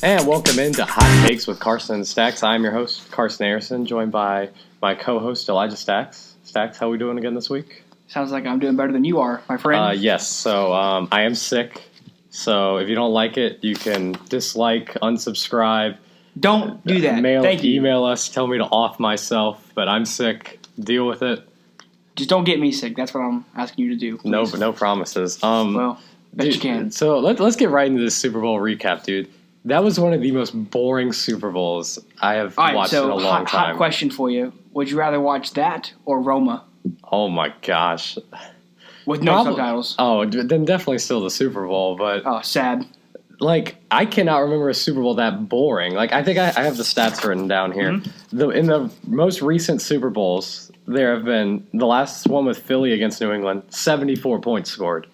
And welcome into Hot Takes with Carson and Stacks. I'm your host, Carson Harrison, joined by my co-host, Elijah Stacks. Stacks, how are we doing again this week? Sounds like I'm doing better than you are, my friend. Yes, so I am sick. So if you don't like it, you can dislike, unsubscribe. Don't do that. Thank you. Email us, tell me to off myself, but I'm sick. Deal with it. Just don't get me sick. That's what I'm asking you to do. Please. No promises. Well, best you can. So let's get right into this Super Bowl recap, dude. That was one of the most boring Super Bowls I have watched in a long time. Hot question for you. Would you rather watch that or Roma? Oh, my gosh. With no subtitles. Oh, then definitely still the Super Bowl, but... Oh, sad. Like, I cannot remember a Super Bowl that boring. Like, I think I have the stats written down here. Mm-hmm. In the most recent Super Bowls, there have been... The last one with Philly against New England, 74 points scored.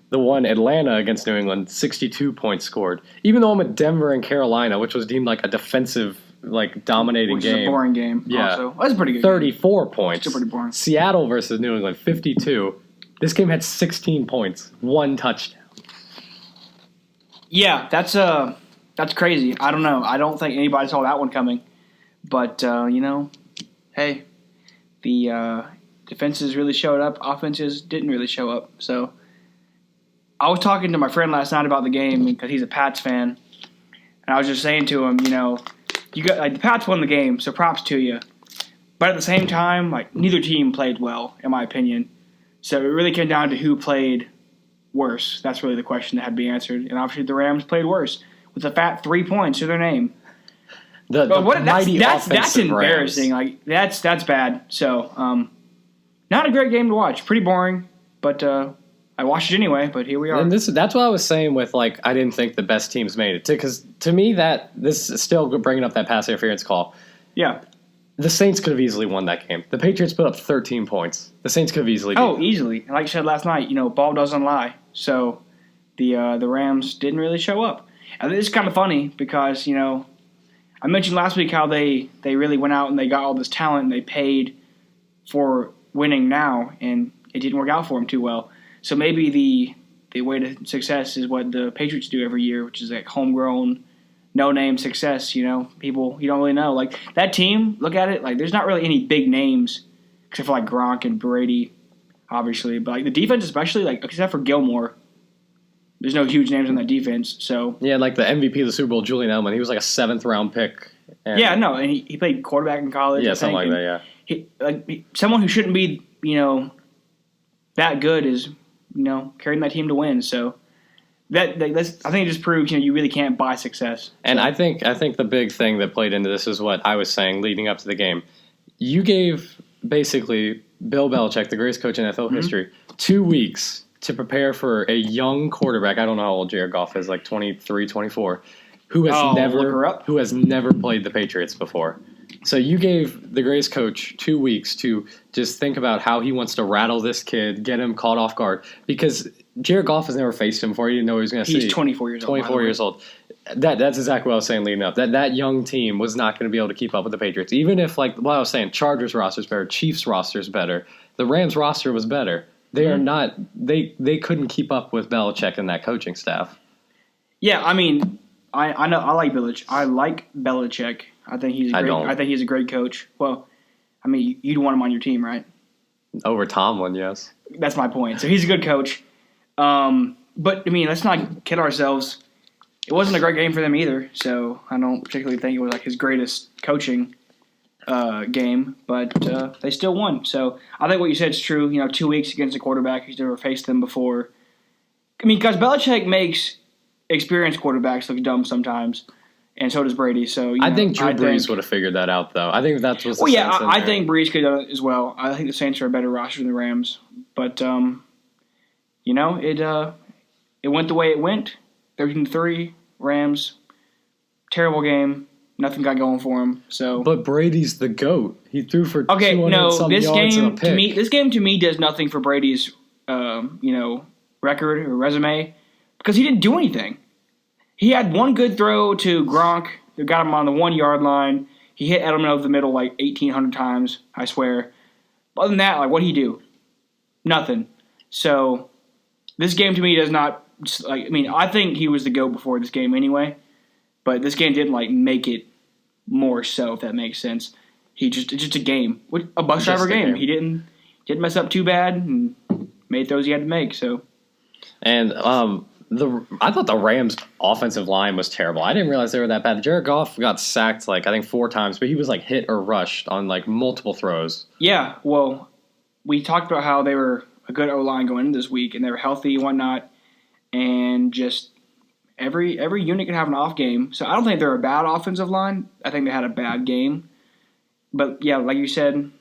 The one Atlanta against New England, 62 points scored. Even the one with Denver and Carolina, which was deemed like a defensive, like dominating game. Which is a boring game. Yeah. Also. That's a pretty good 34 points. Still pretty boring. Seattle versus New England, 52. This game had 16 points, one touchdown. Yeah, that's crazy. I don't know. I don't think anybody saw that one coming. But, hey, the defenses really showed up. Offenses didn't really show up. So I was talking to my friend last night about the game because he's a Pats fan, and I was just saying to him, the Pats won the game, so props to you. But at the same time, like neither team played well, in my opinion. So it really came down to who played worse. That's really the question that had to be answered, and obviously the Rams played worse with a fat 3 points to their name. That's embarrassing. Rams. Like that's bad. So not a great game to watch. Pretty boring, but. I watched it anyway, but here we are. And that's what I was saying with, like, I didn't think the best teams made it. Because to me, this is still bringing up that pass interference call. Yeah. The Saints could have easily won that game. The Patriots put up 13 points. The Saints could have easily beat them. Easily. Like I said last night, ball doesn't lie. So the Rams didn't really show up. And it's kind of funny because, I mentioned last week how they really went out and they got all this talent and they paid for winning now, and it didn't work out for them too well. So maybe the way to success is what the Patriots do every year, which is like homegrown, no-name success, people you don't really know. Like that team, look at it, like there's not really any big names except for like Gronk and Brady, obviously. But like the defense especially, like except for Gilmore, there's no huge names on that defense. So yeah, like the MVP of the Super Bowl, Julian Edelman, he was like a 7th-round pick. And he played quarterback in college. Yeah, something like that, yeah. Someone who shouldn't be, that good is carrying that team to win. So that's, I think it just proves, you really can't buy success. And I think the big thing that played into this is what I was saying leading up to the game. You gave basically Bill Belichick, the greatest coach in NFL history, 2 weeks to prepare for a young quarterback. I don't know how old Jared Goff is, like 23, 24, who has never played the Patriots before. So you gave the greatest coach 2 weeks to just think about how he wants to rattle this kid, get him caught off guard. Because Jared Goff has never faced him before. He didn't know he was going to see. He's 24 years old. 24 years old. That's exactly what I was saying leading up. That young team was not going to be able to keep up with the Patriots. Even if, like what I was saying, Chargers roster is better, Chiefs roster is better, the Rams roster was better. They are not. They couldn't keep up with Belichick and that coaching staff. Yeah, I mean, I know I like Belichick. I think he's a great coach. Well, I mean, you'd want him on your team, right? Over Tomlin, yes. That's my point. So he's a good coach. But I mean, let's not kid ourselves. It wasn't a great game for them either. So I don't particularly think it was like his greatest coaching game. But they still won. So I think what you said is true. 2 weeks against a quarterback who's never faced them before. I mean, because Belichick makes experienced quarterbacks look dumb sometimes. And so does Brady. So I think Drew Brees would have figured that out, though. I think that's what's. I think Brees could have done it as well. I think the Saints are a better roster than the Rams, but it went the way it went. 13-3 Rams, terrible game. Nothing got going for him. So, but Brady's the GOAT. He threw for 200-some yards and a pick. This game to me does nothing for Brady's record or resume because he didn't do anything. He had one good throw to Gronk that got him on the 1 yard line. He hit Edelman over the middle like 1,800 times, I swear. Other than that, like, what'd he do? Nothing. So this game to me does not, like, I mean, I think he was the GOAT before this game anyway, but this game didn't, like, make it more so, if that makes sense. It's just a game. A bus driver game. He didn't mess up too bad and made throws he had to make, so. And I thought the Rams' offensive line was terrible. I didn't realize they were that bad. Jared Goff got sacked, like, I think 4 times, but he was, like, hit or rushed on, like, multiple throws. Yeah, well, we talked about how they were a good O-line going into this week, and they were healthy and whatnot, and just every unit can have an off game. So I don't think they're a bad offensive line. I think they had a bad game. But, yeah, like you said,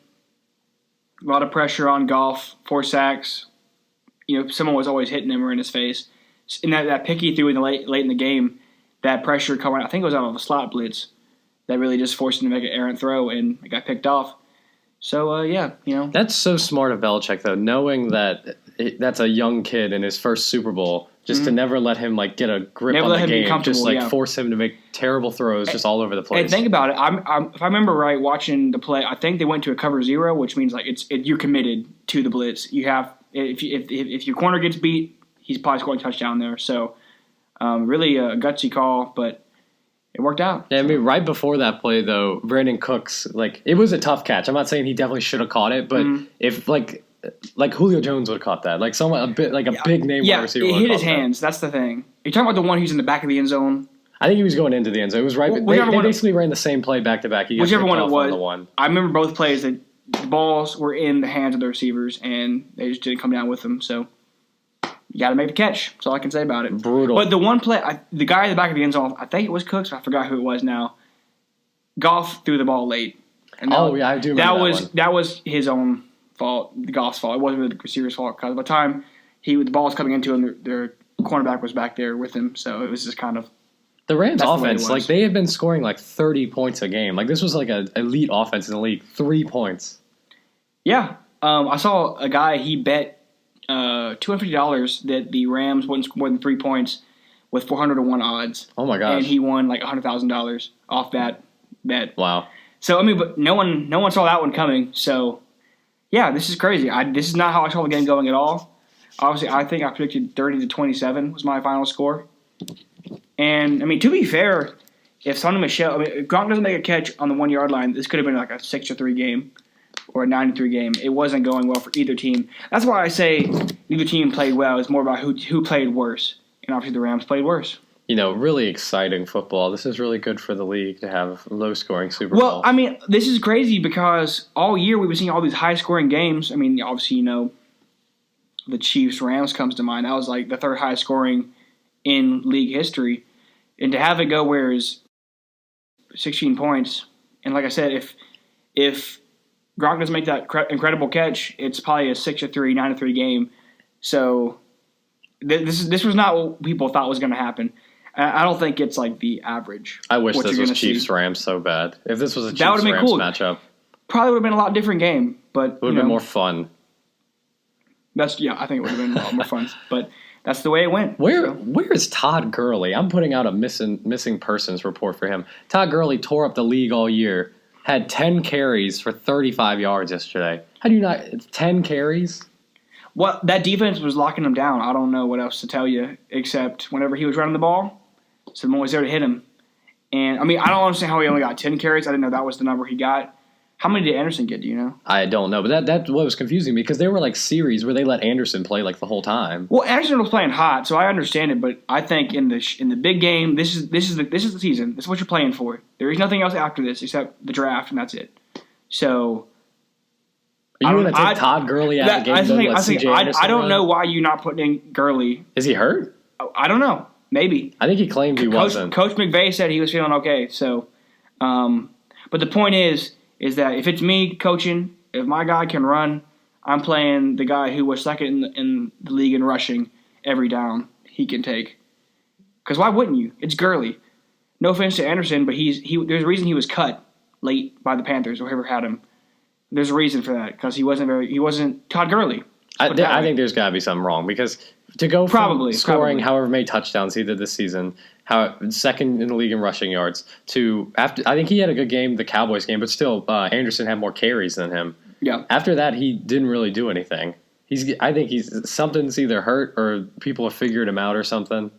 a lot of pressure on Goff, 4 sacks. You know, someone was always hitting him or in his face. And that pick he threw in the late in the game, that pressure coming, I think it was out of a slot blitz, that really just forced him to make an errant throw, and it got picked off. So, yeah, you know. That's so smart of Belichick, though, knowing that that's a young kid in his first Super Bowl, just to never let him, like, get a grip on the game, just, like, force him to make terrible throws just all over the place. And think about it. If I remember right, watching the play, I think they went to a cover 0, which means, like, you're committed to the blitz. You have if your corner gets beat, he's probably scoring a touchdown there. So, really a gutsy call, but it worked out. Yeah, I mean, right before that play, though, Brandon Cooks, like, it was a tough catch. I'm not saying he definitely should have caught it, but if, like Julio Jones would have caught that. Like, someone, a big name wide receiver would have caught that. It hit his hands. That's the thing. You're talking about the one who's in the back of the end zone? I think he was going into the end zone. It was right. They basically ran the same play back-to-back. Whichever one it was. I remember both plays that the balls were in the hands of the receivers, and they just didn't come down with them, so. You got to make the catch. That's all I can say about it. Brutal. But the one play, the guy in the back of the end zone, I think it was Cooks, but I forgot who it was now. Goff threw the ball late. And I do remember that was his own fault, the Goff's fault. It wasn't really the receiver's fault, because by the time the ball was coming into him, their cornerback was back there with him, so it was just kind of. The Rams' offense, like, they had been scoring like 30 points a game. Like, this was like an elite offense in the league. 3 points. Yeah. I saw a guy, he bet $250 that the Rams wouldn't score more than 3 points with 400-1 odds. Oh my gosh! And he won like $100,000 off that bet. Wow. So I mean, but no one saw that one coming. So yeah, this is crazy. This is not how I saw the game going at all. Obviously, I think I predicted 30-27 was my final score. And I mean, to be fair, if Sonny Michel, if Gronk doesn't make a catch on the 1 yard line, this could have been like a 6-3 game. Or a 9-3 game. It wasn't going well for either team. That's why I say neither team played well. It's more about who played worse. And obviously the Rams played worse. You know, really exciting football. This is really good for the league to have low-scoring Super Bowl. Well, I mean, this is crazy because all year we've been seeing all these high-scoring games. I mean, obviously, you know, the Chiefs-Rams comes to mind. That was like the 3rd highest scoring in league history. And to have it go where it's 16 points, and like I said, if Gronk doesn't make that incredible catch, it's probably a 6-3, 9-3 game. So this was not what people thought was going to happen. I don't think it's like the average. I wish this was Chiefs-Rams so bad. If this was a Chiefs-Rams matchup. Probably would have been a lot different game. But it would have been more fun. I think it would have been a lot more fun. But that's the way it went. Where is Todd Gurley? I'm putting out a missing persons report for him. Todd Gurley tore up the league all year. Had 10 carries for 35 yards yesterday. How do you not – 10 carries? Well, that defense was locking him down. I don't know what else to tell you except whenever he was running the ball, someone was there to hit him. And, I mean, I don't understand how he only got 10 carries. I didn't know that was the number he got. How many did Anderson get, do you know? I don't know, but that's what was confusing me because there were, like, series where they let Anderson play, like, the whole time. Well, Anderson was playing hot, so I understand it, but I think in the big game, this is the season. This is what you're playing for. There is nothing else after this except the draft, and that's it. So are you going to take Todd Gurley out of the game? I don't know why you're not putting in Gurley. Is he hurt? I don't know. Maybe. I think he claimed he wasn't. Coach McVay said he was feeling okay. So, but the point is that if it's me coaching, if my guy can run, I'm playing the guy who was second in the league in rushing every down he can take. Because why wouldn't you? It's Gurley. No offense to Anderson, but there's a reason he was cut late by the Panthers or whoever had him. There's a reason for that because he wasn't Todd Gurley. I think there's got to be something wrong because to go from scoring however many touchdowns he did this season, second in the league in rushing yards, to after I think he had a good game, the Cowboys game, but still Anderson had more carries than him. Yeah. After that, he didn't really do anything. I think something's either hurt or people have figured him out or something.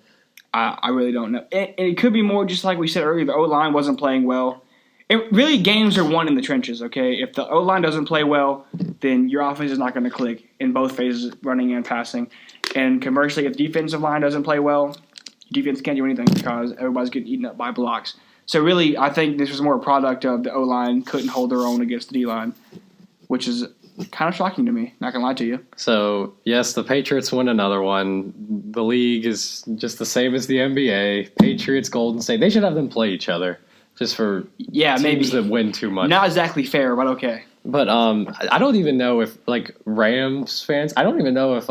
I really don't know. And it could be more just like we said earlier, the O-line wasn't playing well. Really, games are won in the trenches, okay? If the O-line doesn't play well, then your offense is not going to click in both phases, running and passing. And conversely, if the defensive line doesn't play well, defense can't do anything because everybody's getting eaten up by blocks. So really, I think this was more a product of the O-line couldn't hold their own against the D-line, which is kind of shocking to me, not going to lie to you. So, yes, the Patriots win another one. The league is just the same as the NBA. Patriots, Golden State. They should have them play each other just for teams that win too much. Not exactly fair, but okay. But I don't even know if, like, Rams fans, I don't even know if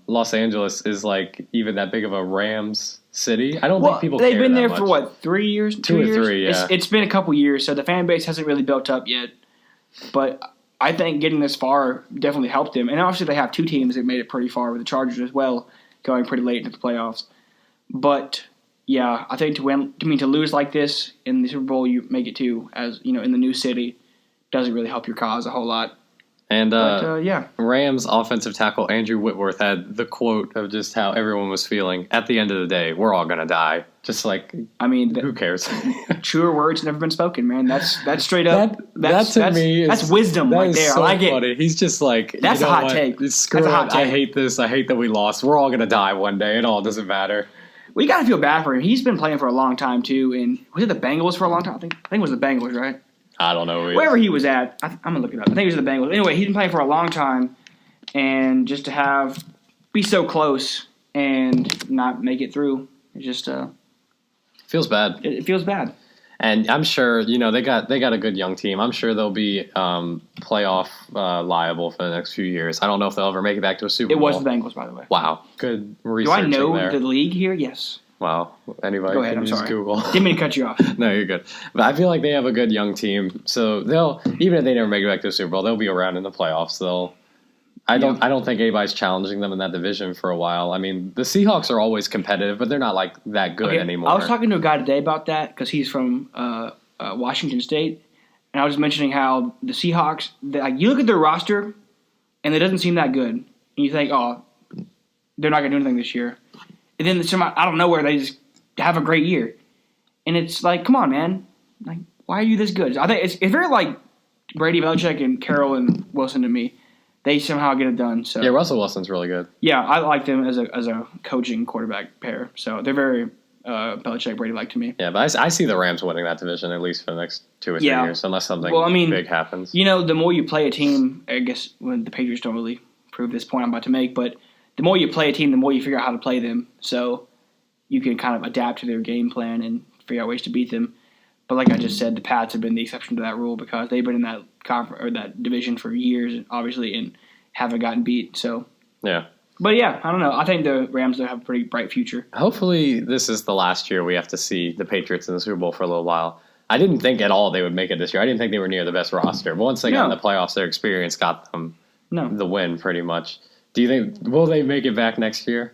Los Angeles is, like, even that big of a Rams city. I don't think people care that much. They've been there for, what, 3 years? 2 or 3, yeah. It's been a couple years, so the fan base hasn't really built up yet. But I think getting this far definitely helped them. And obviously they have two teams that made it pretty far with the Chargers as well, going pretty late into the playoffs. But, yeah, I think to lose like this in the Super Bowl, you make it to, as you know, in the new city, doesn't really help your cause a whole lot. And yeah, Rams offensive tackle Andrew Whitworth had the quote of just how everyone was feeling. At the end of the day, we're all gonna die. Just like, I mean, who cares? Truer words never been spoken, man. That's straight up. That's wisdom right there. So I like funny. it. He's just like, that's a hot take. Screw it. I hate this. I hate that we lost. We're all gonna die one day. It all doesn't matter. We gotta feel bad for him. He's been playing for a long time too, and was it the Bengals for a long time? I think it was the Bengals, right? I don't know. Wherever he was at, I'm going to look it up. I think it was the Bengals. Anyway, he's been playing for a long time, and just to be so close and not make it through, it just feels bad. It feels bad. And I'm sure, they got a good young team. I'm sure they'll be playoff liable for the next few years. I don't know if they'll ever make it back to a Super Bowl. It was the Bengals, by the way. Wow. Good research. Do I know there. The league here? Yes. Wow. Anybody Go ahead, can I'm use sorry. Google. Didn't mean to cut you off. No, you're good. But I feel like they have a good young team. So even if they never make it back to the Super Bowl, they'll be around in the playoffs. I don't think anybody's challenging them in that division for a while. I mean, the Seahawks are always competitive, but they're not like that good anymore. I was talking to a guy today about that because he's from Washington State, and I was mentioning how the Seahawks, you look at their roster, and it doesn't seem that good, and you think, oh, they're not going to do anything this year. And then out of nowhere, they just have a great year. And it's like, come on, man. Like, why are you this good? I think it's very like Brady, Belichick, and Carroll and Wilson to me. They somehow get it done. So yeah, Russell Wilson's really good. Yeah, I like them as a coaching quarterback pair. So they're very Belichick, Brady-like to me. Yeah, but I see the Rams winning that division at least for the next 2 or 3 years, unless something big happens. The more you play a team, I guess when the Patriots don't really prove this point I'm about to make, but the more you play a team, the more you figure out how to play them. So you can kind of adapt to their game plan and figure out ways to beat them. But like I just said, the Pats have been the exception to that rule because they've been in that that division for years, obviously, and haven't gotten beat. So yeah. But yeah, I don't know. I think the Rams have a pretty bright future. Hopefully, this is the last year we have to see the Patriots in the Super Bowl for a little while. I didn't think at all they would make it this year. I didn't think they were near the best roster. But once they got in the playoffs, their experience got them the win pretty much. Do you think will they make it back next year?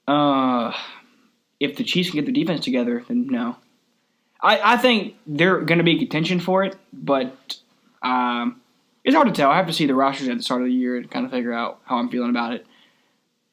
If the Chiefs can get their defense together, then no. I think they're going to be in contention for it, but it's hard to tell. I have to see the rosters at the start of the year and kind of figure out how I'm feeling about it.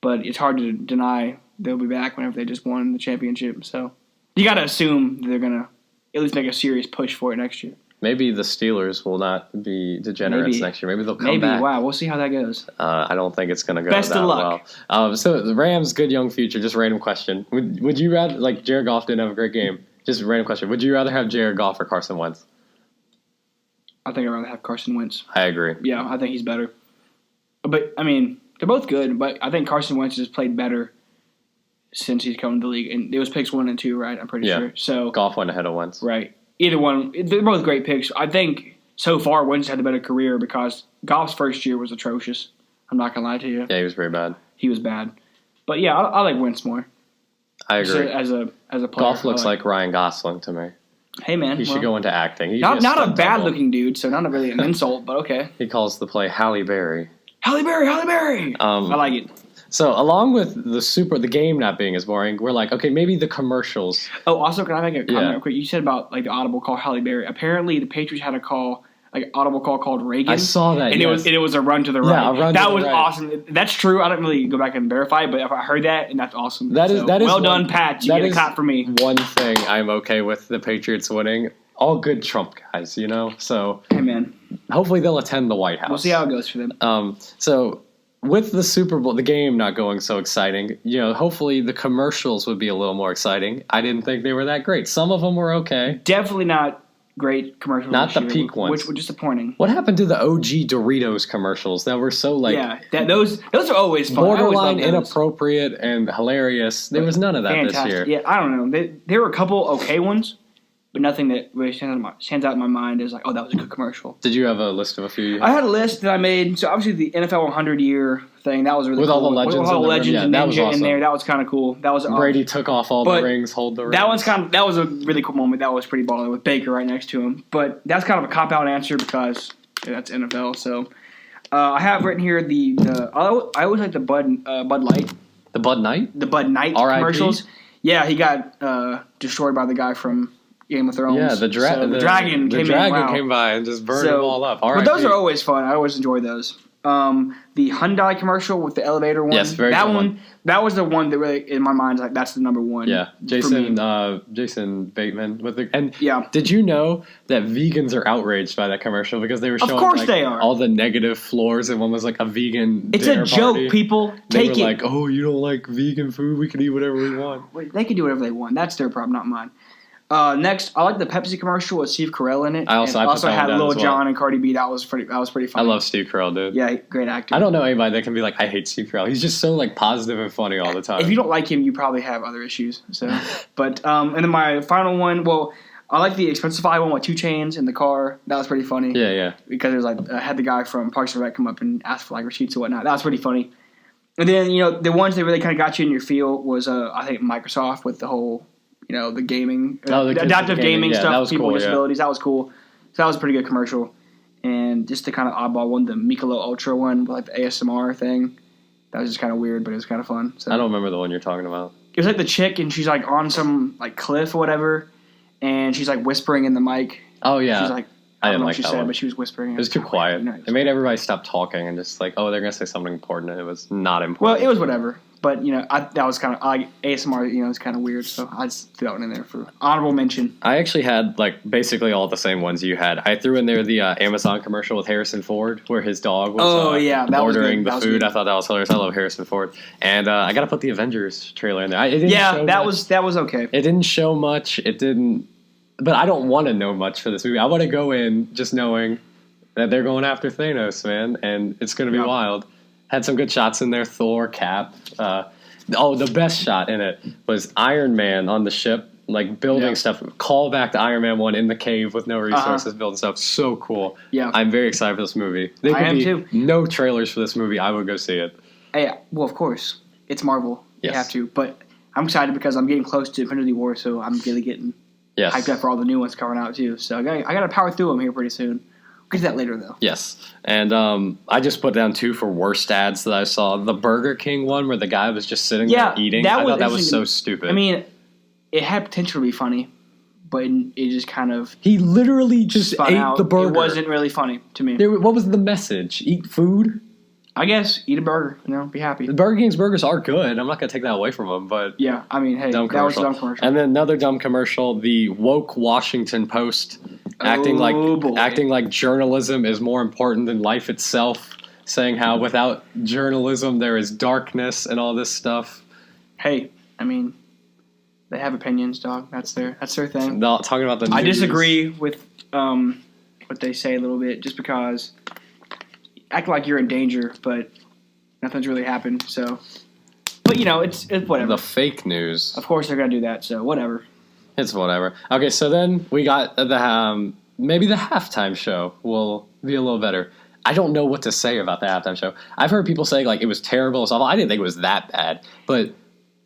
But it's hard to deny they'll be back whenever they just won the championship. So you got to assume they're going to at least make a serious push for it next year. Maybe the Steelers will not be degenerates next year. Maybe they'll come back. Wow, we'll see how that goes. I don't think it's going to go Best that of luck. well. So the Rams, good young future. Just random question. Would you rather, like Jared Goff didn't have a great game. Just a random question. Would you rather have Jared Goff or Carson Wentz? I think I'd rather have Carson Wentz. I agree. Yeah, I think he's better. But, I mean, they're both good, but I think Carson Wentz has played better since he's come to the league. And it was picks 1 and 2, right? I'm pretty sure. So Goff went ahead of Wentz. Right. Either one. They're both great picks. I think so far Wentz had the better career because Goff's first year was atrocious. I'm not going to lie to you. Yeah, he was very bad. He was bad. But, yeah, I like Wentz more. I agree. As a player. Goff looks like Ryan Gosling to me. Hey, man. He should go into acting. Not a bad-looking dude, so not really an insult, but okay. He calls the play Halle Berry. Halle Berry, Halle Berry! I like it. So, along with the game not being as boring, we're like, okay, maybe the commercials. Oh, also, can I make a comment real quick? You said about like the audible call Halle Berry. Apparently, the Patriots had a call like audible call called Reagan. I saw that, and yes. it was a run to the right. Yeah, a run that to the was right. awesome. That's true. I didn't really go back and verify it, but if I heard that, and that's awesome. That is well done, Pat. You get a clap for me. One thing I'm okay with the Patriots winning. All good Trump guys, you know. So hey, man. Hopefully they'll attend the White House. We'll see how it goes for them. So with the Super Bowl, the game not going so exciting, you know, hopefully the commercials would be a little more exciting. I didn't think they were that great. Some of them were okay. Definitely not great commercials. Not the peak ones. Which were disappointing. What happened to the OG Doritos commercials that were so those are always fun. Borderline inappropriate and hilarious. There was none of that this year. Yeah, I don't know. There were a couple okay ones, but nothing that really stands out in my mind is like, oh, that was a good commercial. Did you have a list of a few? I had a list that I made. So obviously the NFL 100 year thing, that was really with cool. All the legends, with all the legends yeah, and that was Ninja awesome. in there. That was kind of cool. That was Brady took off all the rings, hold the rings. That was a really cool moment. That was pretty baller with Baker right next to him. But that's kind of a cop out answer because that's NFL. So I have written here I always like the Bud Light. The Bud Knight? The Bud Knight commercials. Yeah, he got destroyed by the guy from Game of Thrones. Yeah, the dragon came by and just burned them all up. But those are always fun. I always enjoy those. The Hyundai commercial with the elevator one. Yes, very good one. That was the one that really, in my mind, is like that's the number one. Yeah, Jason Bateman yeah. Did you know that vegans are outraged by that commercial because they were showing of course they are. all the negative floors and one was like a vegan. It's a joke, party. people. Take it. Like, oh, you don't like vegan food? We can eat whatever we want. They can do whatever they want. That's their problem, not mine. Next, I like the Pepsi commercial with Steve Carell in it. I also had Lil Jon and Cardi B. That was pretty funny. I love Steve Carell, dude. Yeah, great actor. I don't know anybody that can be like, I hate Steve Carell. He's just so like positive and funny all the time. If you don't like him, you probably have other issues. So, but and then my final one. Well, I like the Expensify one with 2 Chainz in the car. That was pretty funny. Yeah. Because it was like I had the guy from Parks and Rec come up and ask for like receipts and whatnot. That was pretty funny. And then the ones that really kind of got you in your feel was I think Microsoft with the whole. The gaming, the adaptive gaming stuff, people with disabilities. Yeah. That was cool. So that was a pretty good commercial. And just the kind of oddball one, the Michelob Ultra one, like the ASMR thing. That was just kind of weird, but it was kind of fun. So, I don't remember the one you're talking about. It was like the chick, and she's like on some like cliff or whatever, and she's like whispering in the mic. Oh yeah. She's like, I didn't know like what she that said, one. but she was whispering. It was too quiet. It made everybody stop talking and just like, oh, they're gonna say something important, and it was not important. Well, it was whatever. But, that was kind of, ASMR, it's kind of weird, so I just threw that one in there for honorable mention. I actually had, like, basically all the same ones you had. I threw in there the Amazon commercial with Harrison Ford, where his dog was ordering the food. I thought that was hilarious. I love Harrison Ford. And I got to put the Avengers trailer in there. That was okay. It didn't show much. But I don't want to know much for this movie. I want to go in just knowing that they're going after Thanos, man, and it's going to be wild. Had some good shots in there. Thor, Cap. The best shot in it was Iron Man on the ship, like building stuff. Call back to Iron Man 1 in the cave with no resources, building stuff. So cool. Yeah. I'm very excited for this movie. I am too. No trailers for this movie. I would go see it. Hey, well, of course. It's Marvel. Yes. You have to. But I'm excited because I'm getting close to Infinity War, so I'm really getting hyped up for all the new ones coming out too. So I got to power through them here pretty soon. We'll get to that later, though. Yes. And I just put down 2 for worst ads that I saw. The Burger King one where the guy was just sitting there eating. I thought that was so stupid. I mean, it had potential to be funny, but it just kind of... He literally just ate the burger. It wasn't really funny to me. What was the message? Eat food? I guess. Eat a burger. Be happy. The Burger King's burgers are good. I'm not going to take that away from them, but... Yeah, I mean, hey, that was a dumb commercial. And then another dumb commercial, the woke Washington Post... Acting like journalism is more important than life itself, saying how without journalism there is darkness and all this stuff. Hey, I mean, they have opinions, dog. That's their thing. No, talking about the news. I disagree with what they say a little bit, just because act like you're in danger, but nothing's really happened. So, but it's whatever. The fake news. Of course they're gonna do that. So whatever. It's whatever. Okay, so then we got maybe the halftime show will be a little better. I don't know what to say about the halftime show. I've heard people say like it was terrible. So I didn't think it was that bad, but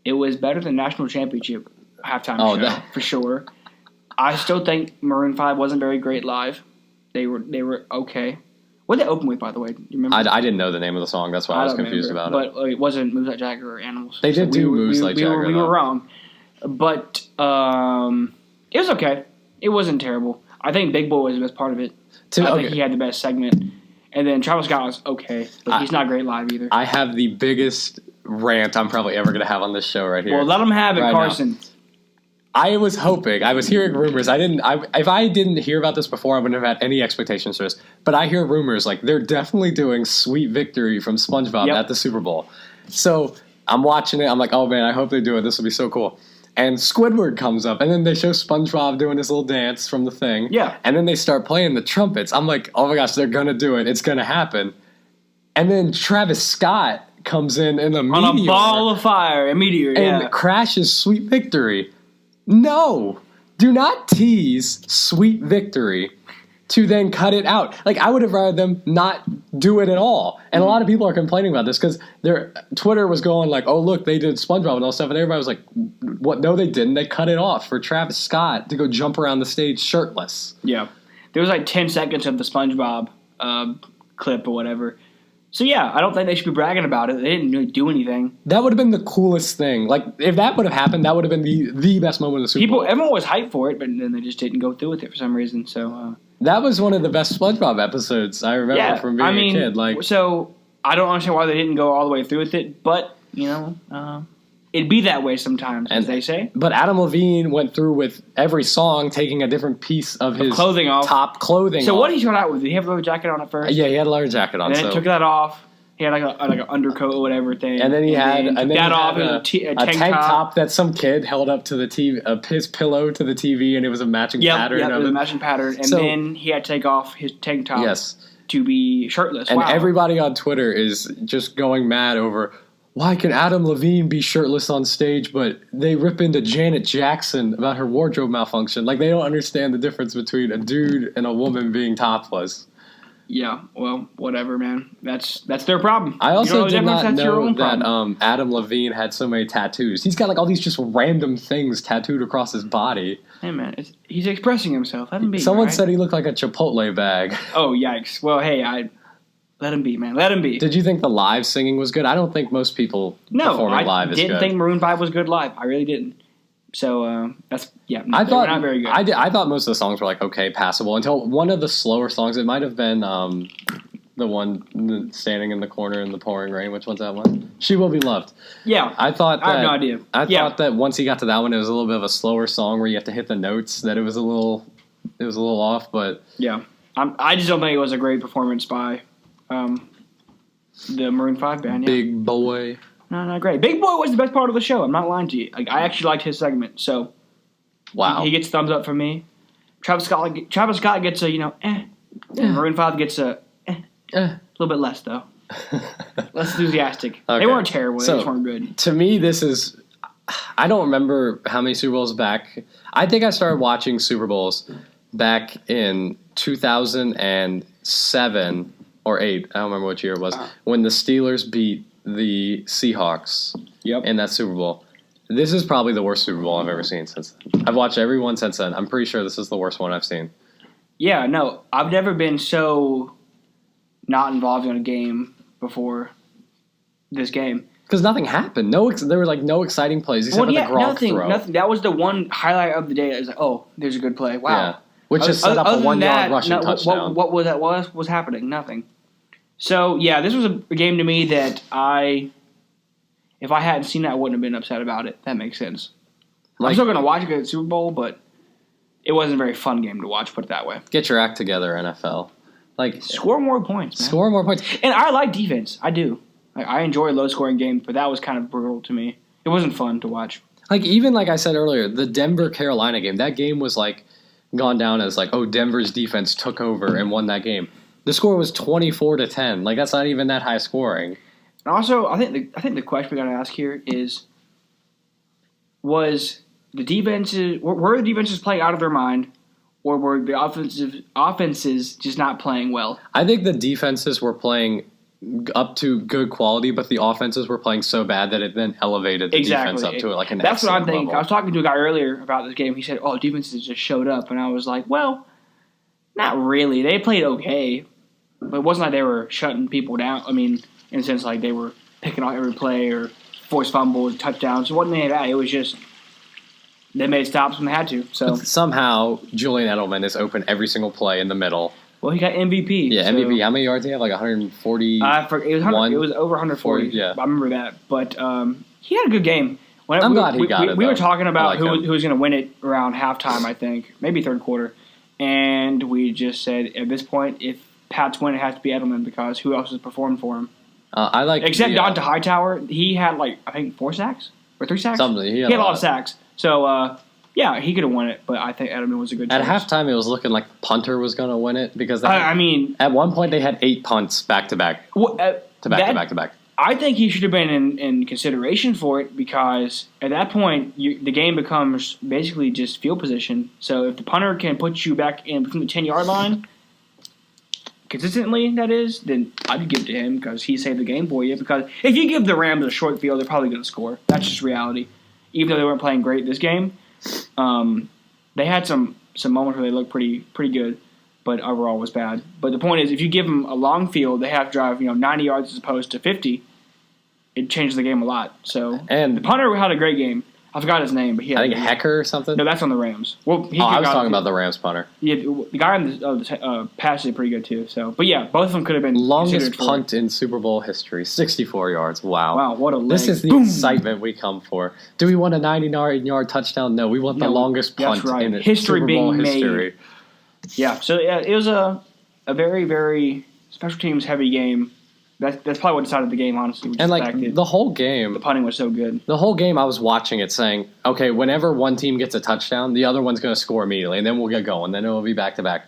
it was better than National Championship halftime show for sure. I still think Maroon 5 wasn't very great live. They were okay. What did they open with, by the way? Do you remember? I didn't know the name of the song. That's why I was confused about it. But it wasn't Moves Like Jagger or Animals. They did do Moves Like Jagger. We were wrong. But it was okay. It wasn't terrible. I think Big Boy was the best part of it. I think he had the best segment. And then Travis Scott was okay, but he's not great live either. I have the biggest rant I'm probably ever going to have on this show right here. Well, let him have it, right Carson. Now. I was hoping. I was hearing rumors. If I didn't hear about this before, I wouldn't have had any expectations for this. But I hear rumors like they're definitely doing Sweet Victory from SpongeBob at the Super Bowl. So I'm watching it. I'm like, oh man, I hope they do it. This will be so cool. And Squidward comes up, and then they show SpongeBob doing his little dance from the thing. Yeah. And then they start playing the trumpets. I'm like, oh my gosh, they're gonna do it. It's gonna happen. And then Travis Scott comes in a meteor. On a ball of fire, a meteor, and crashes Sweet Victory. No, do not tease Sweet Victory to then cut it out. Like, I would have rather them not do it at all. And a lot of people are complaining about this because their Twitter was going like, oh, look, they did SpongeBob and all stuff. And everybody was like, what? No, they didn't. They cut it off for Travis Scott to go jump around the stage shirtless. Yeah. There was like 10 seconds of the SpongeBob clip or whatever. So, yeah, I don't think they should be bragging about it. They didn't really do anything. That would have been the coolest thing. Like, if that would have happened, that would have been the best moment of the Super Bowl. Everyone was hyped for it, but then they just didn't go through with it for some reason. So that was one of the best SpongeBob episodes I remember from being a kid. Like, so I don't understand why they didn't go all the way through with it, but, it'd be that way sometimes, as they say. But Adam Levine went through with every song, taking a different piece of his clothing off. Top clothing So off. what did he start out with? Did he have a leather jacket on at first? Yeah, he had a leather jacket on. And then took that off. He had like an undercoat or whatever thing. And then he had a tank top that some kid held up to the TV, his pillow to the TV, and it was a matching pattern. Yeah, it was a matching pattern. And then he had to take off his tank top to be shirtless. And everybody on Twitter is just going mad over, why can Adam Levine be shirtless on stage, but they rip into Janet Jackson about her wardrobe malfunction? Like, they don't understand the difference between a dude and a woman being topless. Yeah, well, whatever, man. That's their problem. I also did not know that Adam Levine had so many tattoos. He's got like all these just random things tattooed across his body. Hey, man, he's expressing himself. Let him be. Someone said he looked like a Chipotle bag. Oh, yikes. Well, hey, let him be, man. Let him be. Did you think the live singing was good? I don't think most people performing live is good. I didn't think Maroon 5 was good live. I really didn't. So that's I thought not very good. I thought most of the songs were like okay, passable until one of the slower songs. It might have been the one standing in the corner in the pouring rain. Which one's that one? She Will Be Loved. Yeah, I thought. I have no idea. I thought that once he got to that one, it was a little bit of a slower song where you have to hit the notes. That it was a little off, but yeah, I just don't think it was a great performance by the Maroon 5 band. Yeah. Big Boy. No, not great. Big Boy was the best part of the show. I'm not lying to you. Like, I actually liked his segment. So, wow, he gets thumbs up from me. Travis Scott gets a Maroon 5 gets a little bit less though. Less enthusiastic. Okay. They weren't terrible. They just weren't good. To me, this is. I don't remember how many Super Bowls back. I think I started watching Super Bowls back in 2007 or 8. I don't remember which year it was when the Steelers beat the Seahawks in that Super Bowl. This is probably the worst Super Bowl I've ever seen since then. I've watched every one since then. I'm pretty sure this is the worst one I've seen. Yeah, no. I've never been so not involved in a game before this game. Because nothing happened. There were like no exciting plays except for the Gronk throw. Nothing. That was the one highlight of the day. It was like, oh, there's a good play. Wow. Yeah. Which just set up a 1 yard rushing touchdown. What was happening? Nothing. So, yeah, this was a game to me that if I hadn't seen that, I wouldn't have been upset about it. That makes sense. I'm still going to watch it at the Super Bowl, but it wasn't a very fun game to watch, put it that way. Get your act together, NFL. Score more points, man. Score more points. And I like defense. I do. I enjoy low-scoring games, but that was kind of brutal to me. It wasn't fun to watch. Even like I said earlier, the Denver-Carolina game, that game was gone down as Denver's defense took over and won that game. The score was 24-10. That's not even that high scoring. And also, I think the question we got to ask here is: were the defenses playing out of their mind, or were the offenses just not playing well? I think the defenses were playing up to good quality, but the offenses were playing so bad that it then elevated the defense up to an That's what I'm thinking. level. I was talking to a guy earlier about this game. He said, "Oh, defenses just showed up," and I was like, "Well, not really. They played okay." But it wasn't like they were shutting people down. I mean, in a sense, they were picking off every play or forced fumbles, touchdowns. It wasn't any of that. It was just they made stops when they had to. So But somehow Julian Edelman is open every single play in the middle. well, he got MVP. Yeah, so, MVP. How many yards did he have? Like 140. It was over 140. Yeah. I remember that. But he had a good game. Whenever I'm glad he got it. We were talking about who him. was going to win it around halftime, I think, maybe third quarter, and we just said at this point, if Pats win, it has to be Edelman because who else has performed for him? I like Except Dante Hightower. He had I think 4 sacks or 3 sacks. Something. He had a lot of sacks. So yeah, he could have won it, but I think Edelman was a good choice. At halftime, it was looking like the punter was going to win it because at one point they had 8 punts back to back. To back. I think he should have been in consideration for it because at that point the game becomes basically just field position. So if the punter can put you back in between the 10-yard line consistently, that is, then I'd give it to him because he saved the game for you. Because if you give the Rams a short field, they're probably going to score. That's just reality. Even though they weren't playing great this game, they had some moments where they looked pretty good. But overall was bad. But the point is, if you give them a long field, they have to drive 90 yards as opposed to 50. It changes the game a lot. So and the punter had a great game. I forgot his name, but he had I think Hecker or something. No, that's on the Rams. Well, I was talking about the Rams punter. Yeah, the guy on the pass did pretty good too. So, but yeah, both of them could have been longest punt in Super Bowl history, 64 yards. Wow! Wow, what a leg. This is the excitement we come for. Do we want a 99-yard touchdown? No, we want the longest punt in history Super Bowl being history. Made. Yeah, so it was a very, very special teams heavy game. That's probably what decided the game, honestly. And the whole game, the punting was so good. The whole game, I was watching it, saying, "Okay, whenever one team gets a touchdown, the other one's going to score immediately, and then we'll get going. Then it'll be back to back."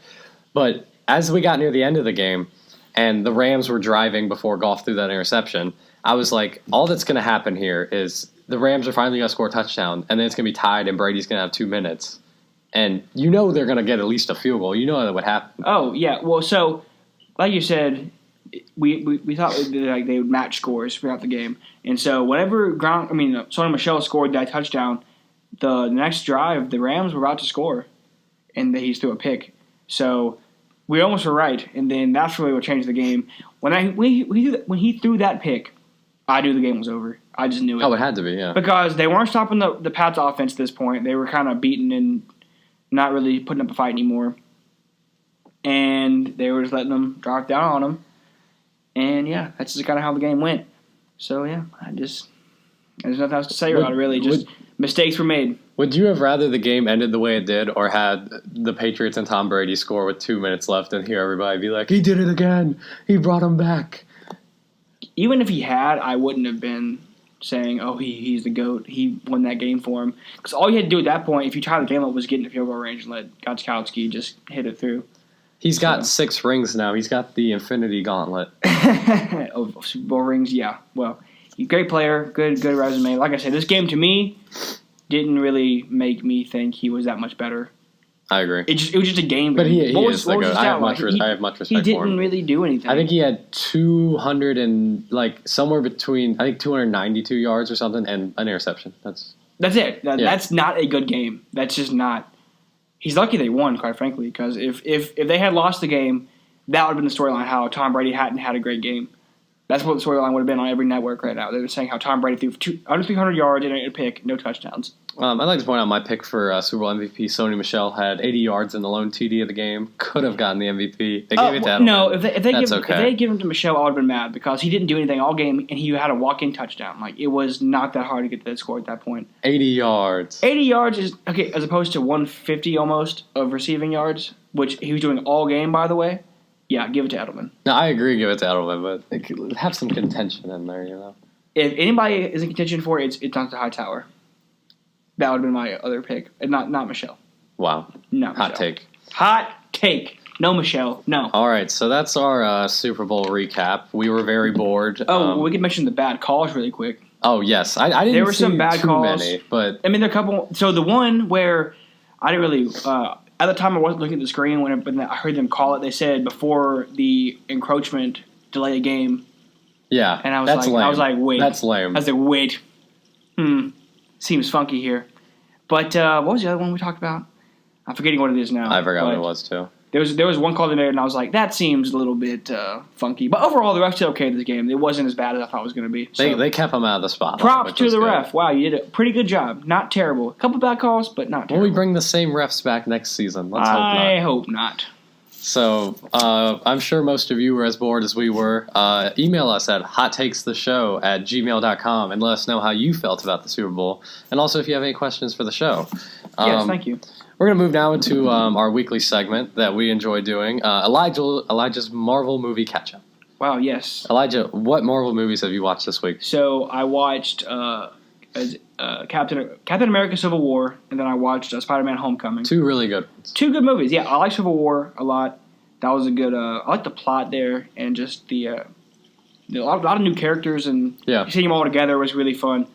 But as we got near the end of the game, and the Rams were driving before Goff threw that interception, I was like, "All that's going to happen here is the Rams are finally going to score a touchdown, and then it's going to be tied, and Brady's going to have 2 minutes." And they're going to get at least a field goal. You know that would happen. Oh, yeah. Well, so, like you said, we thought they would match scores throughout the game. And so whenever Sonny Michel scored that touchdown, the next drive, the Rams were about to score. And he threw a pick. So we almost were right. And then that's really what changed the game. When he threw that pick, I knew the game was over. I just knew it. Oh, it had to be, yeah. Because they weren't stopping the Pats offense at this point. They were kind of beaten and not really putting up a fight anymore. And they were just letting them drive down on them. And, yeah, that's just kind of how the game went. So, yeah, there's nothing else to say about it, really. Just mistakes were made. Would you have rather the game ended the way it did or had the Patriots and Tom Brady score with 2 minutes left and hear everybody be like, he did it again. He brought him back. Even if he had, I wouldn't have been saying, oh, he's the GOAT. He won that game for him. Because all you had to do at that point, if you tied the game up, was get in the field goal range and let Gostkowski just hit it through. He's got 6 rings now. He's got the Infinity Gauntlet. Super Bowl rings, yeah. Well, great player, good resume. Like I said, this game to me didn't really make me think he was that much better. I agree. It was just a game. But he is the GOAT. I have much respect for him. He didn't really do anything. I think he had 200 and somewhere between 292 yards or something and an interception. That's it. That's not a good game. That's just not. He's lucky they won, quite frankly, because if they had lost the game, that would have been the storyline. How Tom Brady hadn't had a great game. That's what the storyline would have been on every network right now. They were saying how Tom Brady threw under 300 yards and a pick, no touchdowns. I'd like to point out my pick for Super Bowl MVP. Sonny Michel had 80 yards in the lone TD of the game. Could have gotten the MVP. They gave it to Edelman. No, if they had given him to Michel, I would have been mad because he didn't do anything all game and he had a walk-in touchdown. It was not that hard to get that score at that point. 80 yards. 80 yards is okay as opposed to 150 almost of receiving yards, which he was doing all game, by the way. Yeah, give it to Edelman. No, I agree, give it to Edelman, but have some contention in there, you know. If anybody is in contention for it, it's Dante Hightower. That would have been my other pick. Not Michel. Wow. No, Hot take. Hot take. No Michel. No. All right, so that's our Super Bowl recap. We were very bored. Oh, we could mention the bad calls really quick. Oh, yes. I didn't there were see some bad too calls. many, but I mean, there are a couple. So the one where I didn't really at the time I wasn't looking at the screen when I heard them call it. They said before the encroachment delay a game. Yeah, and I was like, wait, that's lame. I was like, wait, seems funky here. But what was the other one we talked about? I'm forgetting what it is now. I forgot what it was too. There was one call they made, and I was like, that seems a little bit funky. But overall, the refs did okay this game. It wasn't as bad as I thought it was going to be. So, they kept him out of the spotlight. Props to the ref. Wow, you did a pretty good job. Not terrible. A couple bad calls, but not terrible. Will we bring the same refs back next season? Let's hope not. I hope not. So I'm sure most of you were as bored as we were. Email us at hottakestheshow@gmail.com and let us know how you felt about the Super Bowl. And also if you have any questions for the show. Yes, thank you. We're going to move now into our weekly segment that we enjoy doing, Elijah's Marvel movie catch-up. Wow, yes. Elijah, what Marvel movies have you watched this week? So I watched Captain America Civil War, and then I watched Spider-Man Homecoming. 2 really good ones. 2 good movies. Yeah, I like Civil War a lot. That was a good I like the plot there, and just a lot of new characters, and seeing them all together was really fun.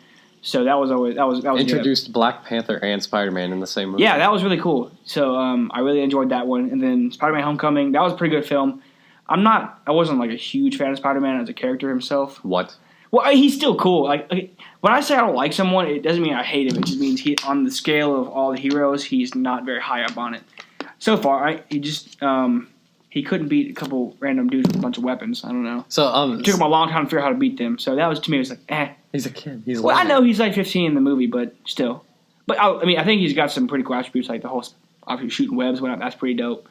So that was introduced good. Black Panther and Spider-Man in the same movie. Yeah, that was really cool. So I really enjoyed that one. And then Spider-Man Homecoming, that was a pretty good film. I wasn't like a huge fan of Spider-Man as a character himself. What? Well, he's still cool. Like when I say I don't like someone, it doesn't mean I hate him. It just means on the scale of all the heroes, he's not very high up on it. So far, he couldn't beat a couple random dudes with a bunch of weapons. I don't know. So it took him a long time to figure out how to beat them. So that was, to me, it was like, eh. He's a kid. I know he's like 15 in the movie, but still. But I think he's got some pretty cool attributes, like the whole obviously shooting webs. That's pretty dope.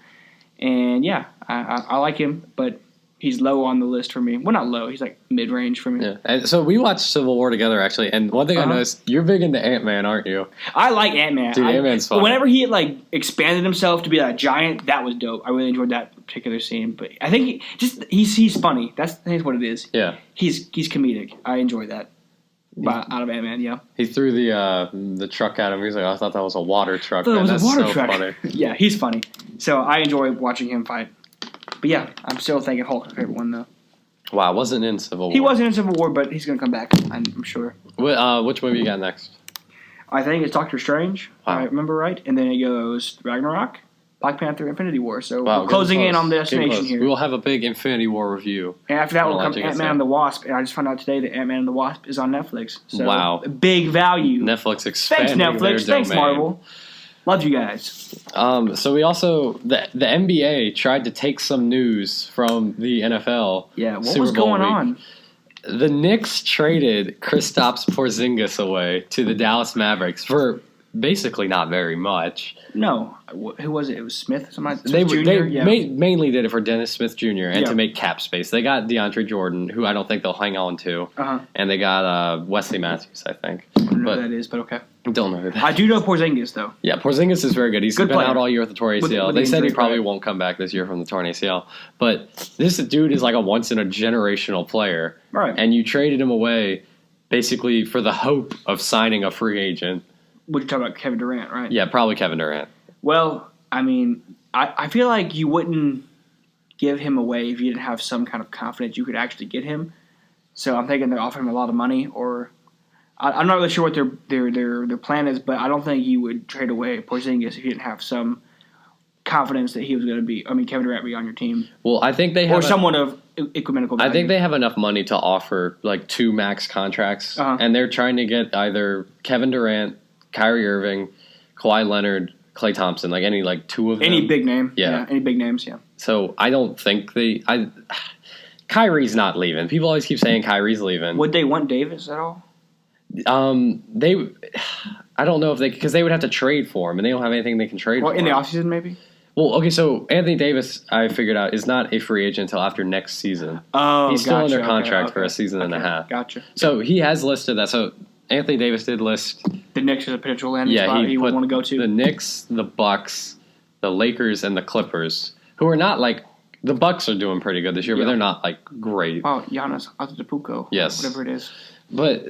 And yeah, I like him, but he's low on the list for me. Well, not low. He's like mid-range for me. Yeah. And so we watched Civil War together, actually. And one thing I noticed, you're big into Ant-Man, aren't you? I like Ant-Man. Dude, Ant-Man's fun. Whenever he expanded himself to be a giant, that was dope. I really enjoyed that particular scene. But I think he's funny. I think that's what it is. Yeah. He's comedic. I enjoy that. Out of Ant-Man, yeah. He threw the truck at him. He was like, I thought that was a water truck. I thought it was That's a water so truck. Funny. Yeah, he's funny. So I enjoy watching him fight. But yeah, I'm still thinking Hulk's my favorite one, though. Wow, wasn't in Civil War. He wasn't in Civil War, but he's going to come back, I'm sure. Which movie you got next? I think it's Doctor Strange, if I remember right. And then it goes Ragnarok, Black Panther, Infinity War. So we're closing in on the destination here. We will have a big Infinity War review. And after that will come Ant-Man and the Wasp. And I just found out today that Ant-Man and the Wasp is on Netflix. So wow. Big value. Netflix expanding Thanks, Netflix. their Thanks, domain. Marvel. Love you guys. So we also the NBA tried to take some news from the NFL. Yeah, what Super was Bowl going week. on? The Knicks traded Kristaps Porzingis away to the Dallas Mavericks for basically not very much. No, who was it? It was Smith. They Jr.? mainly did it for Dennis Smith Jr. and to make cap space. They got DeAndre Jordan, who I don't think they'll hang on to, and they got Wesley Matthews, I think. I don't know who that is, but okay. Don't know who that is. I do know Porzingis, though. Yeah, Porzingis is very good. He's been out all year with the torn ACL. With they said he probably player. won't come back this year from the torn ACL. But this dude is like a once-in-a-generational player. Right. And you traded him away basically for the hope of signing a free agent. We're talking about Kevin Durant, right? Yeah, probably Kevin Durant. Well, I mean, I feel like you wouldn't give him away if you didn't have some kind of confidence you could actually get him. So I'm thinking they're offering him a lot of money, or I'm not really sure what their plan is, but I don't think you would trade away Porzingis if you didn't have some confidence that he was going to be. I mean, Kevin Durant be on your team. Well, I think they have someone of ecumenical value. I think they have enough money to offer like 2 max contracts, and they're trying to get either Kevin Durant, Kyrie Irving, Kawhi Leonard, Klay Thompson, like 2 of them. Any big name. Yeah. Any big names, yeah. So I don't think Kyrie's not leaving. People always keep saying Kyrie's leaving. Would they want Davis at all? I don't know if because they would have to trade for him, and they don't have anything they can trade for in the offseason, maybe? Well, okay, so Anthony Davis, I figured out, is not a free agent until after next season. Oh, he's still under contract for a season and a half. Gotcha. So he has listed that. So Anthony Davis did list the Knicks as a potential landing spot he would want to go to. The Knicks, the Bucks, the Lakers, and the Clippers, who are not the Bucks are doing pretty good this year, but they're not great. Oh, Giannis Antetokounmpo. Yes. Whatever it is. But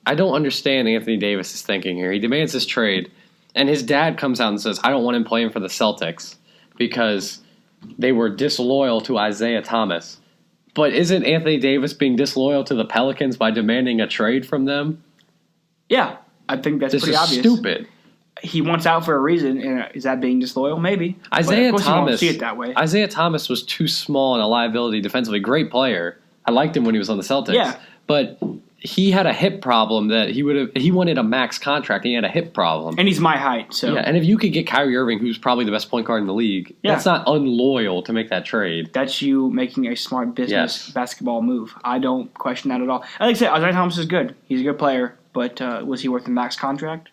I don't understand Anthony Davis' thinking here. He demands this trade, and his dad comes out and says, I don't want him playing for the Celtics because they were disloyal to Isaiah Thomas. But isn't Anthony Davis being disloyal to the Pelicans by demanding a trade from them? Yeah, I think that's pretty obvious. This is stupid. He wants out for a reason, and is that being disloyal? Maybe. Isaiah Thomas. Thomas. See it that way. Isaiah Thomas was too small and a liability defensively. Great player. I liked him when he was on the Celtics. Yeah. But he had a hip problem that he wanted a max contract, and he had a hip problem. And he's my height, so. Yeah, and if you could get Kyrie Irving, who's probably the best point guard in the league, that's not unloyal to make that trade. That's you making a smart business basketball move. I don't question that at all. Like I said, Isaiah Thomas is good. He's a good player, but was he worth a max contract?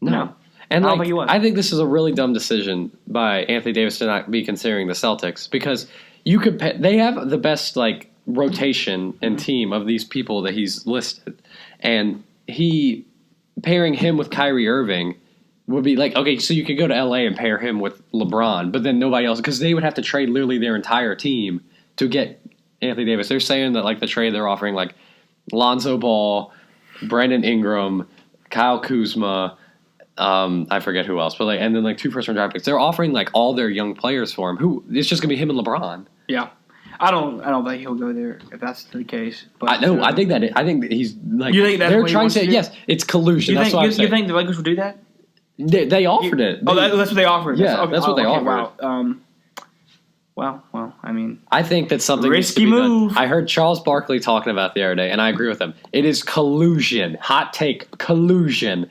No. And I think this is a really dumb decision by Anthony Davis to not be considering the Celtics, because they have the best rotation and team of these people that he's listed, and pairing him with Kyrie Irving would be okay, so you could go to LA and pair him with LeBron, but then nobody else, because they would have to trade literally their entire team to get Anthony Davis. They're saying that the trade they're offering Lonzo Ball, Brandon Ingram, Kyle Kuzma, I forget who else, but and then 2 first-round draft picks. They're offering all their young players for him. Who it's just gonna be him and LeBron. Yeah, I don't think he'll go there if that's the case. But I know. I think that he's you think that's they're what trying to say. Yes, it's collusion. That's what I'm saying. You think the Lakers would do that? They offered it. That's what they offered. Yeah, that's what they offered. Wow. Well, I mean, I think that something risky move. I heard Charles Barkley talking about the other day, and I agree with him. It is collusion. Hot take: collusion.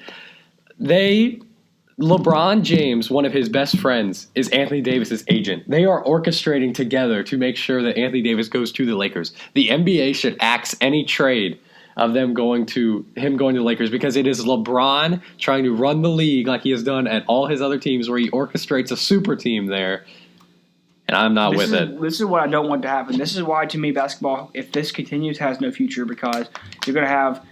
LeBron James, one of his best friends, is Anthony Davis's agent. They are orchestrating together to make sure that Anthony Davis goes to the Lakers. The NBA should axe any trade of him going to the Lakers, because it is LeBron trying to run the league like he has done at all his other teams, where he orchestrates a super team there. And I'm not with it. This is what I don't want to happen. This is why, to me, basketball, if this continues, has no future, because you're going to have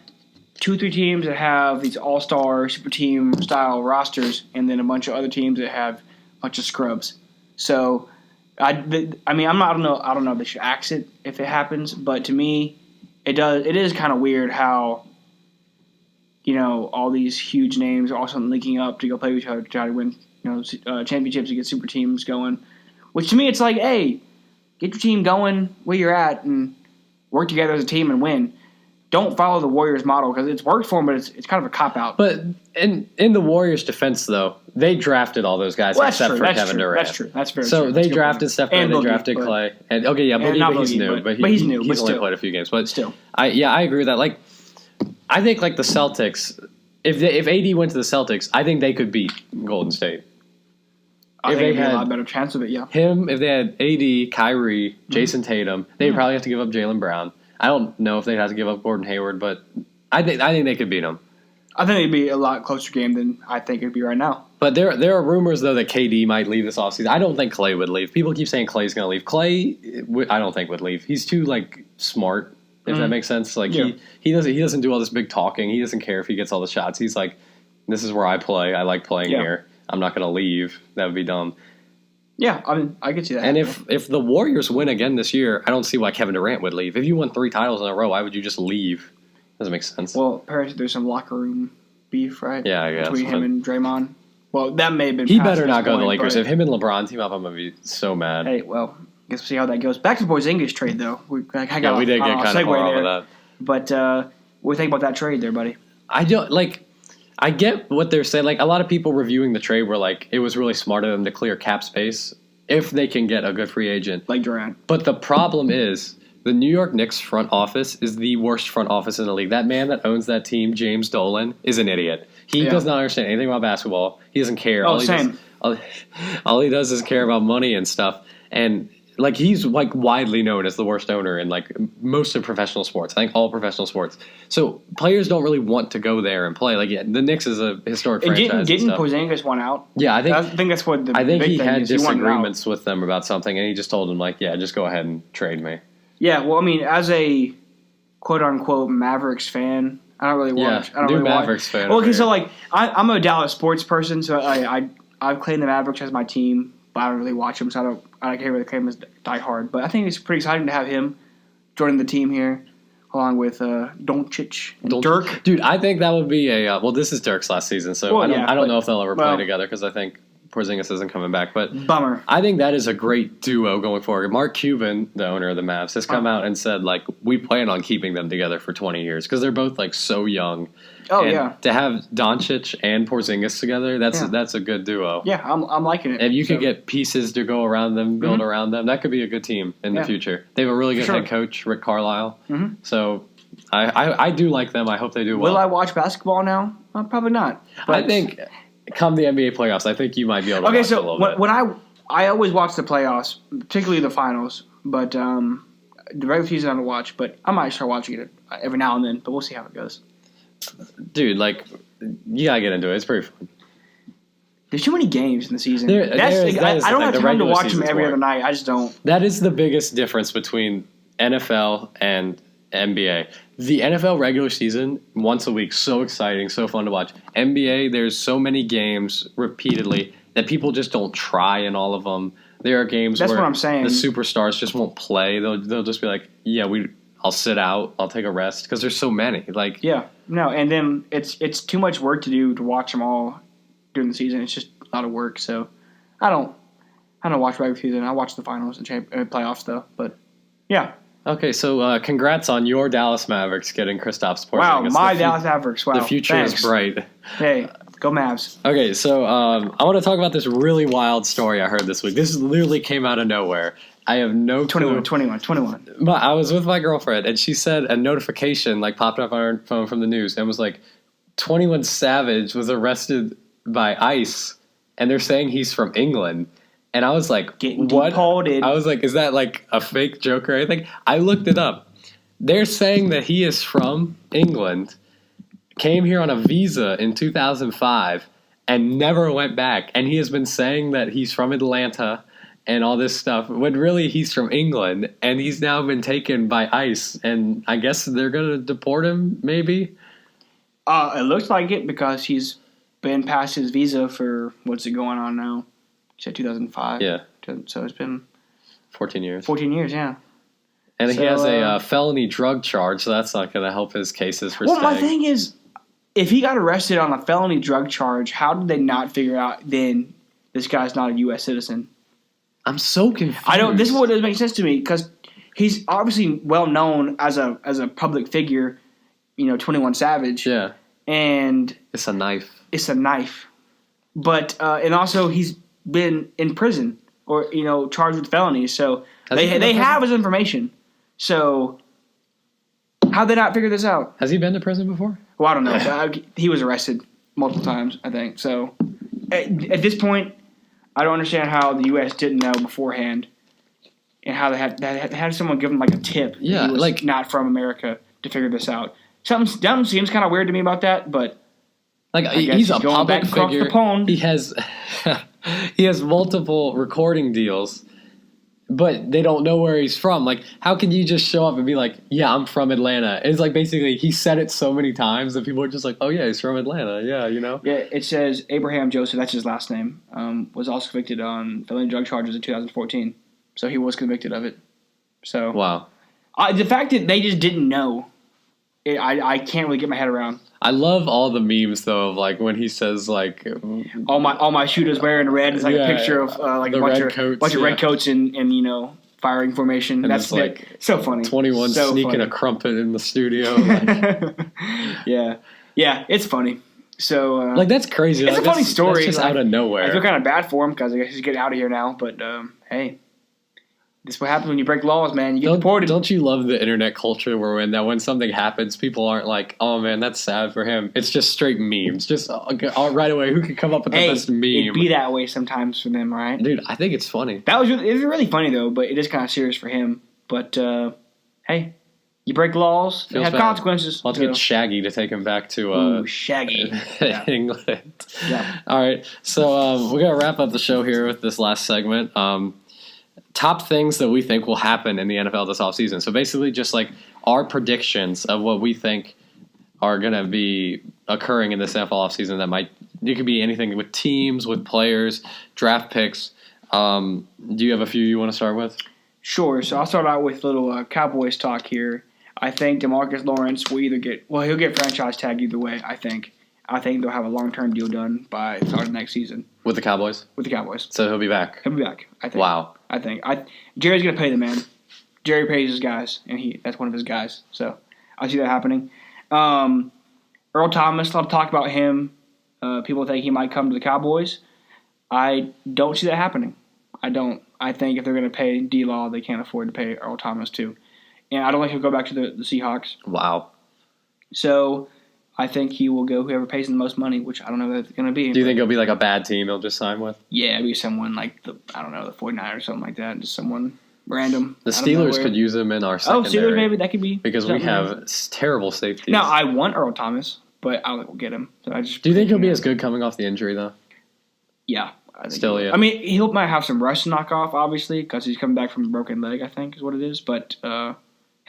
2 or 3 teams that have these all-star super team style rosters, and then a bunch of other teams that have a bunch of scrubs. So, I don't know if they should axe it if it happens, but to me, it is kind of weird how, all these huge names are also linking up to go play with each other to try to win, championships and get super teams going. Which to me, it's hey, get your team going where you're at and work together as a team and win. Don't follow the Warriors model, because it's worked for them, but it's kind of a cop-out. But in the Warriors' defense, though, they drafted all those guys except for Kevin Durant. That's true. That's very true. So they drafted Steph Curry, they drafted Clay. And he's new. But he's new. He's only played a few games. But still. I agree with that. I think the Celtics, if AD went to the Celtics, I think they could beat Golden State. I think they had a lot better chance of it, yeah. If they had AD, Kyrie, Jason Tatum, they'd probably have to give up Jaylen Brown. I don't know if they'd have to give up Gordon Hayward, but I think they could beat them. I think it'd be a lot closer game than I think it'd be right now. But there are rumors, though, that KD might leave this offseason. I don't think Clay would leave. People keep saying Clay's going to leave. Clay, I don't think would leave. He's too smart, if that makes sense. He doesn't do all this big talking. He doesn't care if he gets all the shots. He's this is where I play. I like playing here. I'm not going to leave. That would be dumb. Yeah, I could see that. And if the Warriors win again this year, I don't see why Kevin Durant would leave. If you won 3 titles in a row, why would you just leave? Doesn't make sense. Well, apparently there's some locker room beef, right? Yeah, I guess. Between him and Draymond. Well, that may have been. He better not go to the Lakers. If him and LeBron team up, I'm gonna be so mad. Hey, well, I guess we'll see how that goes. Back to the Porzingis trade, though. We did get kind of far off of that. But what do you think about that trade, there, buddy? I get what they're saying. A lot of people reviewing the trade were it was really smart of them to clear cap space if they can get a good free agent. Like Durant. But the problem is, the New York Knicks front office is the worst front office in the league. That man that owns that team, James Dolan, is an idiot. He does not understand anything about basketball. He doesn't care. Oh, same. All he does is care about money and stuff. And he's widely known as the worst owner in most of professional sports. I think all professional sports. So players don't really want to go there and play. The Knicks is a historic franchise. Didn't Porzingis want out? Yeah, I think that's what I think he had disagreements with them about something, and he just told them just go ahead and trade me. Yeah, well, I mean, as a quote unquote Mavericks fan, I don't really watch. I don't really Mavericks fan. Well, okay, so I'm a Dallas sports person, so I've claimed the Mavericks as my team, but I don't really watch them, so I can't really claim as diehard. But I think it's pretty exciting to have him joining the team here, along with Doncic and Dirk. Dude, I think that would be a well. This is Dirk's last season, so I don't know if they'll ever play together, because I think Porzingis isn't coming back. But Bummer. I think that is a great duo going forward. Mark Cuban, the owner of the Mavs, has come out and said, like, we plan on keeping them together for 20 years because they're both, like, so young. Oh, and yeah. to have Doncic and Porzingis together, that's a good duo. Yeah, I'm liking it. If you could get pieces to go around them, build around them, that could be a good team in the future. They have a really good head coach, Rick Carlisle. So I do like them. I hope they do well. Will I watch basketball now? Probably not. But I think come the NBA playoffs, I think you might be able to watch a little bit. When I always watch the playoffs, particularly the finals, but the regular season I don't watch, but I might start watching it every now and then, but we'll see how it goes. Dude, like, you gotta get into it. It's pretty fun. There's too many games in the season. I don't have time to watch them every other night. I just don't. That is the biggest difference between NFL and NBA. The NFL regular season, once a week, so exciting, so fun to watch. NBA, there's so many games repeatedly that people just don't try in all of them. There are games where what I'm saying. The superstars just won't play. They'll just be like, yeah, I'll sit out. I'll take a rest because there's so many. Like, yeah, no, and then it's too much work to do to watch them all during the season. It's just a lot of work. So I don't watch regular season. I watch the finals and playoffs though. But yeah. Okay, so congrats on your Dallas Mavericks getting Kristaps Porzingis. Wow, my Dallas Mavericks. Wow, the future is bright. Hey, go Mavs. Okay, so I want to talk about this really wild story I heard this week. This literally came out of nowhere. I have no clue. 21. But I was with my girlfriend, and she said a notification like popped up on her phone from the news, and was like, 21 Savage was arrested by ICE, and they're saying he's from England. And I was like, what? Deported. I was like, is that like a fake joke or anything? I looked it up. They're saying that he is from England, came here on a visa in 2005, and never went back. And he has been saying that he's from Atlanta and all this stuff, when really he's from England, and he's now been taken by ICE. And I guess they're going to deport him, maybe? It looks like it because he's been past his visa for, what's it going on now? You said 2005? Yeah. So it's been 14 years. 14 years, yeah. And he has a felony drug charge, so that's not going to help his cases for staying. Well, my thing is, if he got arrested on a felony drug charge, how did they not figure out then this guy's not a U.S. citizen? I'm so confused. This is what doesn't make sense to me because he's obviously well known as a public figure, 21 Savage. Yeah. And it's a knife. But and also he's been in prison or charged with felonies, so they have his information. So how'd they not figure this out? Has he been to prison before? Well, I don't know. He was arrested multiple times, I think. So at this point, I don't understand how the U.S. didn't know beforehand, and how they had someone give him like a tip. Yeah, that he was not from America to figure this out. Something seems kind of weird to me about that, but he's a going public back across figure. The pond. He has multiple recording deals, but they don't know where he's from. Like, how can you just show up and be like, "Yeah, I'm from Atlanta"? It's like basically he said it so many times that people are just like, "Oh yeah, he's from Atlanta." Yeah, Yeah, it says Abraham Joseph. That's his last name. Was also convicted on felony drug charges in 2014. So he was convicted of it. So wow, the fact that they just didn't know, I can't really get my head around. I love all the memes though of like when he says like all my shooters wearing red. It's like a picture of like a bunch of red coats in firing formation. And that's like so funny. 21 so sneaking funny. a crumpet in the studio. Like. yeah, it's funny. So like that's crazy. It's a funny story. That's just out of nowhere. I feel kind of bad for him because I guess he's getting out of here now. But hey. This is what happens when you break laws, man. You get deported. Don't you love the internet culture we're in? That when something happens, people aren't like, "Oh man, that's sad for him." It's just straight memes. Just right away, who can come up with the best meme? It'd be that way sometimes for them, right? Dude, I think it's funny. It's really funny though, but it is kind of serious for him. But hey, you break laws, they have consequences. Let's get Shaggy to take him back to Shaggy England. Yeah. All right, so we're gonna wrap up the show here with this last segment. Top things that we think will happen in the NFL this offseason. So basically just like our predictions of what we think are going to be occurring in this NFL offseason it could be anything with teams, with players, draft picks. Do you have a few you want to start with? Sure. So I'll start out with a little Cowboys talk here. I think DeMarcus Lawrence will he'll get franchise tag either way, I think. I think they'll have a long-term deal done by the start of next season. With the Cowboys? With the Cowboys. So he'll be back? He'll be back, I think. Wow. I think. Jerry's going to pay the man. Jerry pays his guys, and that's one of his guys. So I see that happening. Earl Thomas, a lot of talk about him. People think he might come to the Cowboys. I don't see that happening. I don't. I think if they're going to pay D-Law, they can't afford to pay Earl Thomas too. And I don't think he'll go back to the Seahawks. Wow. So I think he will go whoever pays him the most money, which I don't know who that's going to be. Do you think it'll be like a bad team he'll just sign with? Yeah, it'll be someone like the 49ers or something like that. Just someone random. The Steelers could use him in our secondary. Oh, Steelers maybe. That could be. Because we have terrible safeties. Now, I want Earl Thomas, but I don't think we'll get him. So do you think he'll be as good coming off the injury, though? Yeah. I think Still, yeah. I mean, he might have some rust to knock off, obviously, because he's coming back from a broken leg, I think is what it is. But he'll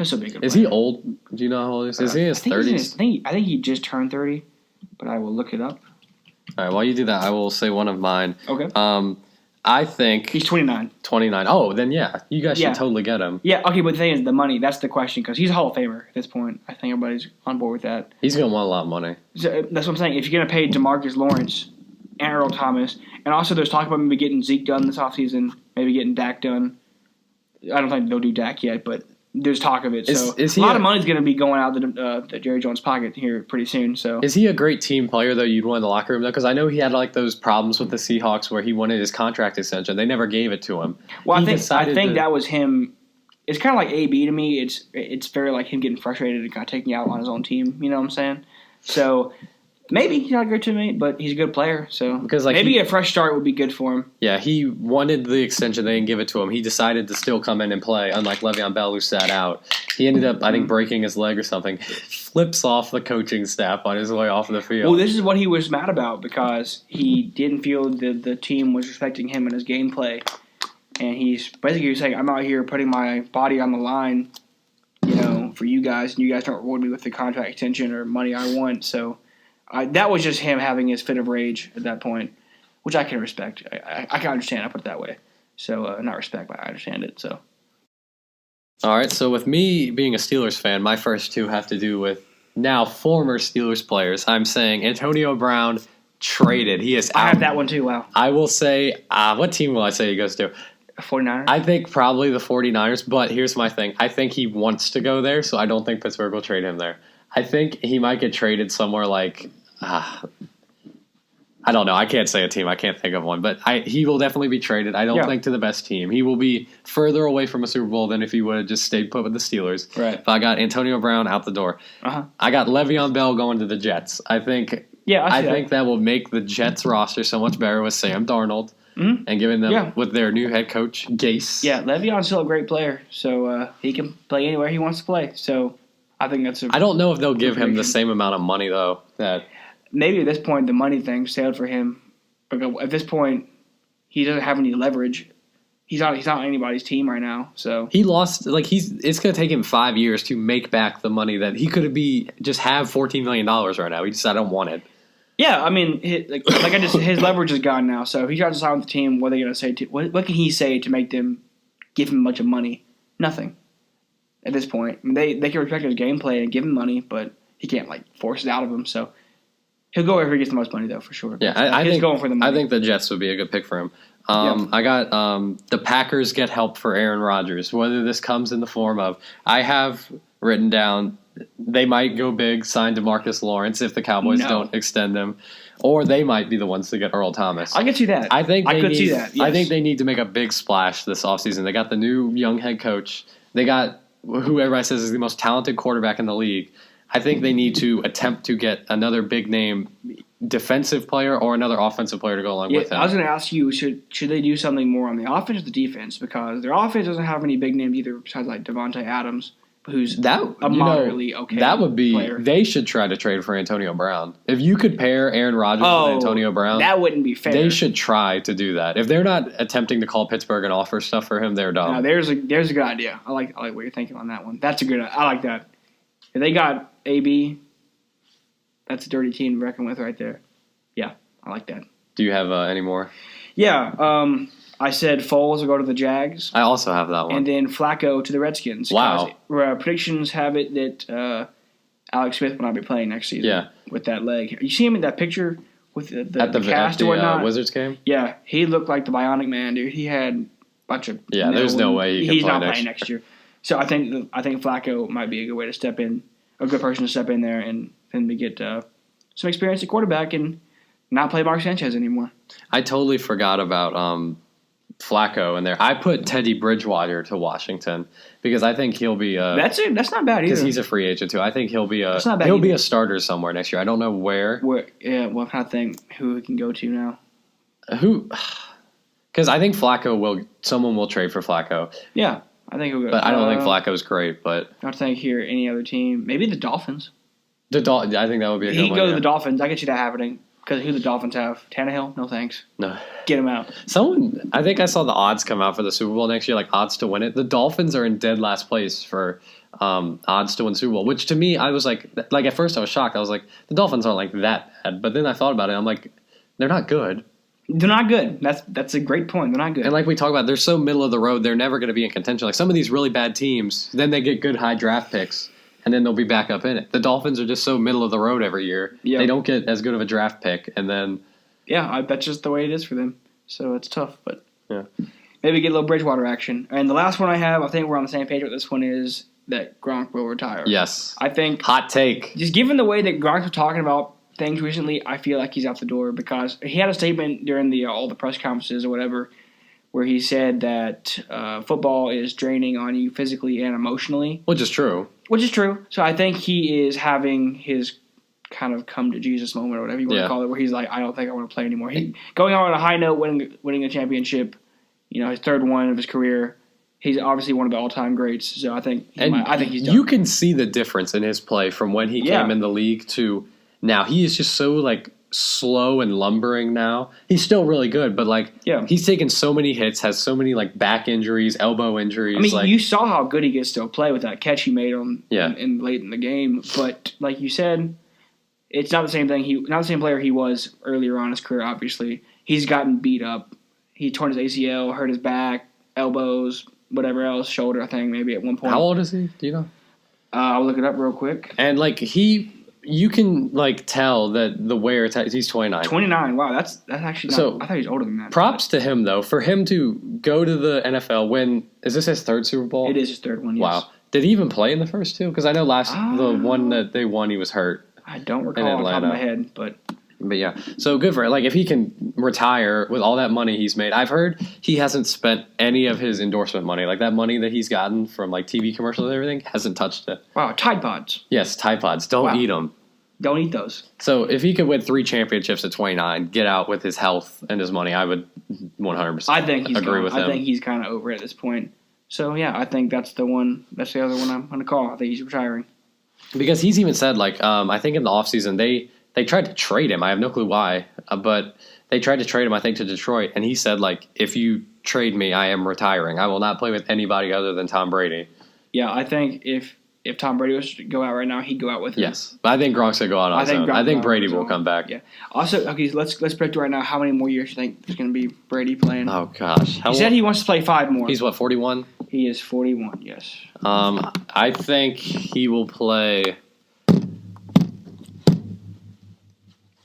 still be a good player. Is he old? Do you know how old he is? Is he in his 30s? I think he just turned 30, but I will look it up. All right, while you do that, I will say one of mine. Okay. I think... He's 29. 29. Oh, then yeah. You guys should totally get him. Yeah, okay, but the thing is, the money, that's the question, because he's a Hall of Famer at this point. I think everybody's on board with that. He's going to want a lot of money. So, that's what I'm saying. If you're going to pay DeMarcus Lawrence and Earl Thomas, and also there's talk about maybe getting Zeke done this offseason, maybe getting Dak done. I don't think they'll do Dak yet, but there's talk of it. Is a lot of money's going to be going out the Jerry Jones' pocket here pretty soon. So is he a great team player, though, you'd want in the locker room, though? Because I know he had like those problems with the Seahawks where he wanted his contract extension. They never gave it to him. Well, I think that was him. It's kind of like AB to me. It's very like him getting frustrated and kind of taking out on his own team. You know what I'm saying? So maybe he's not a great teammate, but he's a good player. So because maybe a fresh start would be good for him. Yeah, he wanted the extension. They didn't give it to him. He decided to still come in and play, unlike Le'Veon Bell, who sat out. He ended up, I think, breaking his leg or something. Flips off the coaching staff on his way off the field. Well, this is what he was mad about because he didn't feel that the team was respecting him and his gameplay. And he's basically saying, I'm out here putting my body on the line, for you guys, and you guys don't reward me with the contract extension or money I want. So that was just him having his fit of rage at that point, which I can respect. I can understand. I put it that way. So not respect, but I understand it. So. All right. So with me being a Steelers fan, my first two have to do with now former Steelers players. I'm saying Antonio Brown traded. He is out. I have that one too. Wow. I will say, what team will I say he goes to? 49ers? I think probably the 49ers, but here's my thing. I think he wants to go there, so I don't think Pittsburgh will trade him there. I think he might get traded somewhere like I don't know. I can't say a team. I can't think of one. But he will definitely be traded. I don't think to the best team. He will be further away from a Super Bowl than if he would have just stayed put with the Steelers. Right. But I got Antonio Brown out the door. Uh-huh. I got Le'Veon Bell going to the Jets. I think that will make the Jets roster so much better with Sam Darnold. Mm-hmm. And giving them with their new head coach, Gase. Yeah, Le'Veon's still a great player. So he can play anywhere he wants to play. So I think that's I don't know if they'll give him the same amount of money, though. Maybe at this point the money thing sailed for him. Because at this point, he doesn't have any leverage. He's not on anybody's team right now. So he lost. It's going to take him 5 years to make back the money that he could just have $14 million right now. He just I don't want it. Yeah, I mean, his leverage is gone now. So if he tries to sign with the team, what are they going to say? What can he say to make them give him a bunch of money? Nothing. At this point, I mean, they can respect his gameplay and give him money, but he can't force it out of him. So he'll go wherever he gets the most money, though, for sure. Yeah, I think going for the money. I think the Jets would be a good pick for him. I got the Packers get help for Aaron Rodgers. Whether this comes in the form of I have written down. They might go big, sign DeMarcus Lawrence if the Cowboys don't extend him, or they might be the ones to get Earl Thomas. I could see that. I could see that. Yes. I think they need to make a big splash this offseason. They got the new young head coach. They got who everybody says is the most talented quarterback in the league. I think they need to attempt to get another big name defensive player or another offensive player to go along with him. I was going to ask you, should they do something more on the offense or the defense? Because their offense doesn't have any big names either besides Devontae Adams. Who's a moderately okay That would be player. They should try to trade for Antonio Brown. If you could pair Aaron Rodgers with Antonio Brown, that wouldn't be fair. They should try to do that. If they're not attempting to call Pittsburgh and offer stuff for him, they're dumb. No, there's a good idea. I like what you're thinking on that one. That's a good. I like that. If they got AB, that's a dirty team to reckon with right there. Yeah, I like that. Do you have any more? Yeah. I said Foles will go to the Jags. I also have that one. And then Flacco to the Redskins. Wow. Predictions have it that Alex Smith will not be playing next season. Yeah. with that leg. You see him in that picture with the cast and whatnot? Wizards game? Yeah, he looked like the Bionic Man, dude. He had a bunch of... Yeah, there's no way he's not playing next year. So I think Flacco might be a good way to step in, a good person to step in there and to get some experience at quarterback and not play Mark Sanchez anymore. I totally forgot about Flacco in there. I put Teddy Bridgewater to Washington because I think he'll be That's not bad either. Because he's a free agent too. I think he'll be be a starter somewhere next year. I don't know where. What kind of thing? Who he can go to now? Who? Because I think someone will trade for Flacco. Yeah, I think he'll go. But I don't think Flacco's great. But I don't think here any other team. Maybe the Dolphins. I think that would be a good one. He can go to the Dolphins. I get you that happening. Because who the Dolphins have? Tannehill? No thanks. No. Get him out. I think I saw the odds come out for the Super Bowl next year, like odds to win it. The Dolphins are in dead last place for odds to win the Super Bowl, which to me, I was like at first I was shocked. I was like, the Dolphins aren't like that bad. But then I thought about it. I'm like, they're not good. They're not good. That's a great point. They're not good. And like we talk about, they're so middle of the road, they're never going to be in contention. Like some of these really bad teams, then they get good high draft picks. And then they'll be back up in it. The Dolphins are just so middle of the road every year. Yeah. They don't get as good of a draft pick, and then that's just the way it is for them. So it's tough, but yeah, maybe get a little Bridgewater action. And the last one I have, I think we're on the same page with this one, is that Gronk will retire. Yes, I think hot take. Just given the way that Gronk was talking about things recently, I feel like he's out the door because he had a statement during all the press conferences or whatever, where he said that football is draining on you physically and emotionally, which is true. So I think he is having his kind of come to Jesus moment or whatever you want to call it, where he's like, I don't think I want to play anymore. He going on a high note, winning a championship, his third one of his career. He's obviously one of the all-time greats. So I think he's done. You can see the difference in his play from when he came in the league to now. He is just so like slow and lumbering now. He's still really good, but he's taken so many hits, has so many like back injuries, elbow injuries. I mean, you saw how good he gets to play with that catch he made in late in the game. But like you said, it's not the same thing. Not the same player he was earlier on in his career. Obviously, he's gotten beat up. He torn his ACL, hurt his back, elbows, whatever else, shoulder. I think maybe at one point. How old is he? Do you know? I'll look it up real quick. And you can tell that the wear. He's 29. 29. Wow, that's actually. I thought he was older than that. Props to him though, for him to go to the NFL. Is this his third Super Bowl? It is his third one. Yes. Wow. Did he even play in the first two? Because I know the one that they won, he was hurt. I don't recall off the top of my head, but yeah. So good for it. If he can retire with all that money he's made. I've heard he hasn't spent any of his endorsement money. Like that money that he's gotten from TV commercials and everything, hasn't touched it. Wow, Tide Pods. Yes, Tide Pods. Don't eat them. Don't eat those. So if he could win 3 championships at 29, get out with his health and his money, I would 100% agree with him. I think he's kind of over it at this point. So, yeah, I think that's the one. That's the other one I'm going to call. I think he's retiring. Because he's even said, I think in the offseason, they tried to trade him. I have no clue why, but they tried to trade him, I think, to Detroit. And he said, if you trade me, I am retiring. I will not play with anybody other than Tom Brady. Yeah, I think if Tom Brady was to go out right now, he'd go out with him. Yes, but I think Gronk's going to go out on his own. I think Brady will come back. Yeah. Also, okay, let's predict right now how many more years you think there's going to be Brady playing. Oh, gosh. He said he wants to play 5 more. He's, 41? He is 41, yes. I think he will play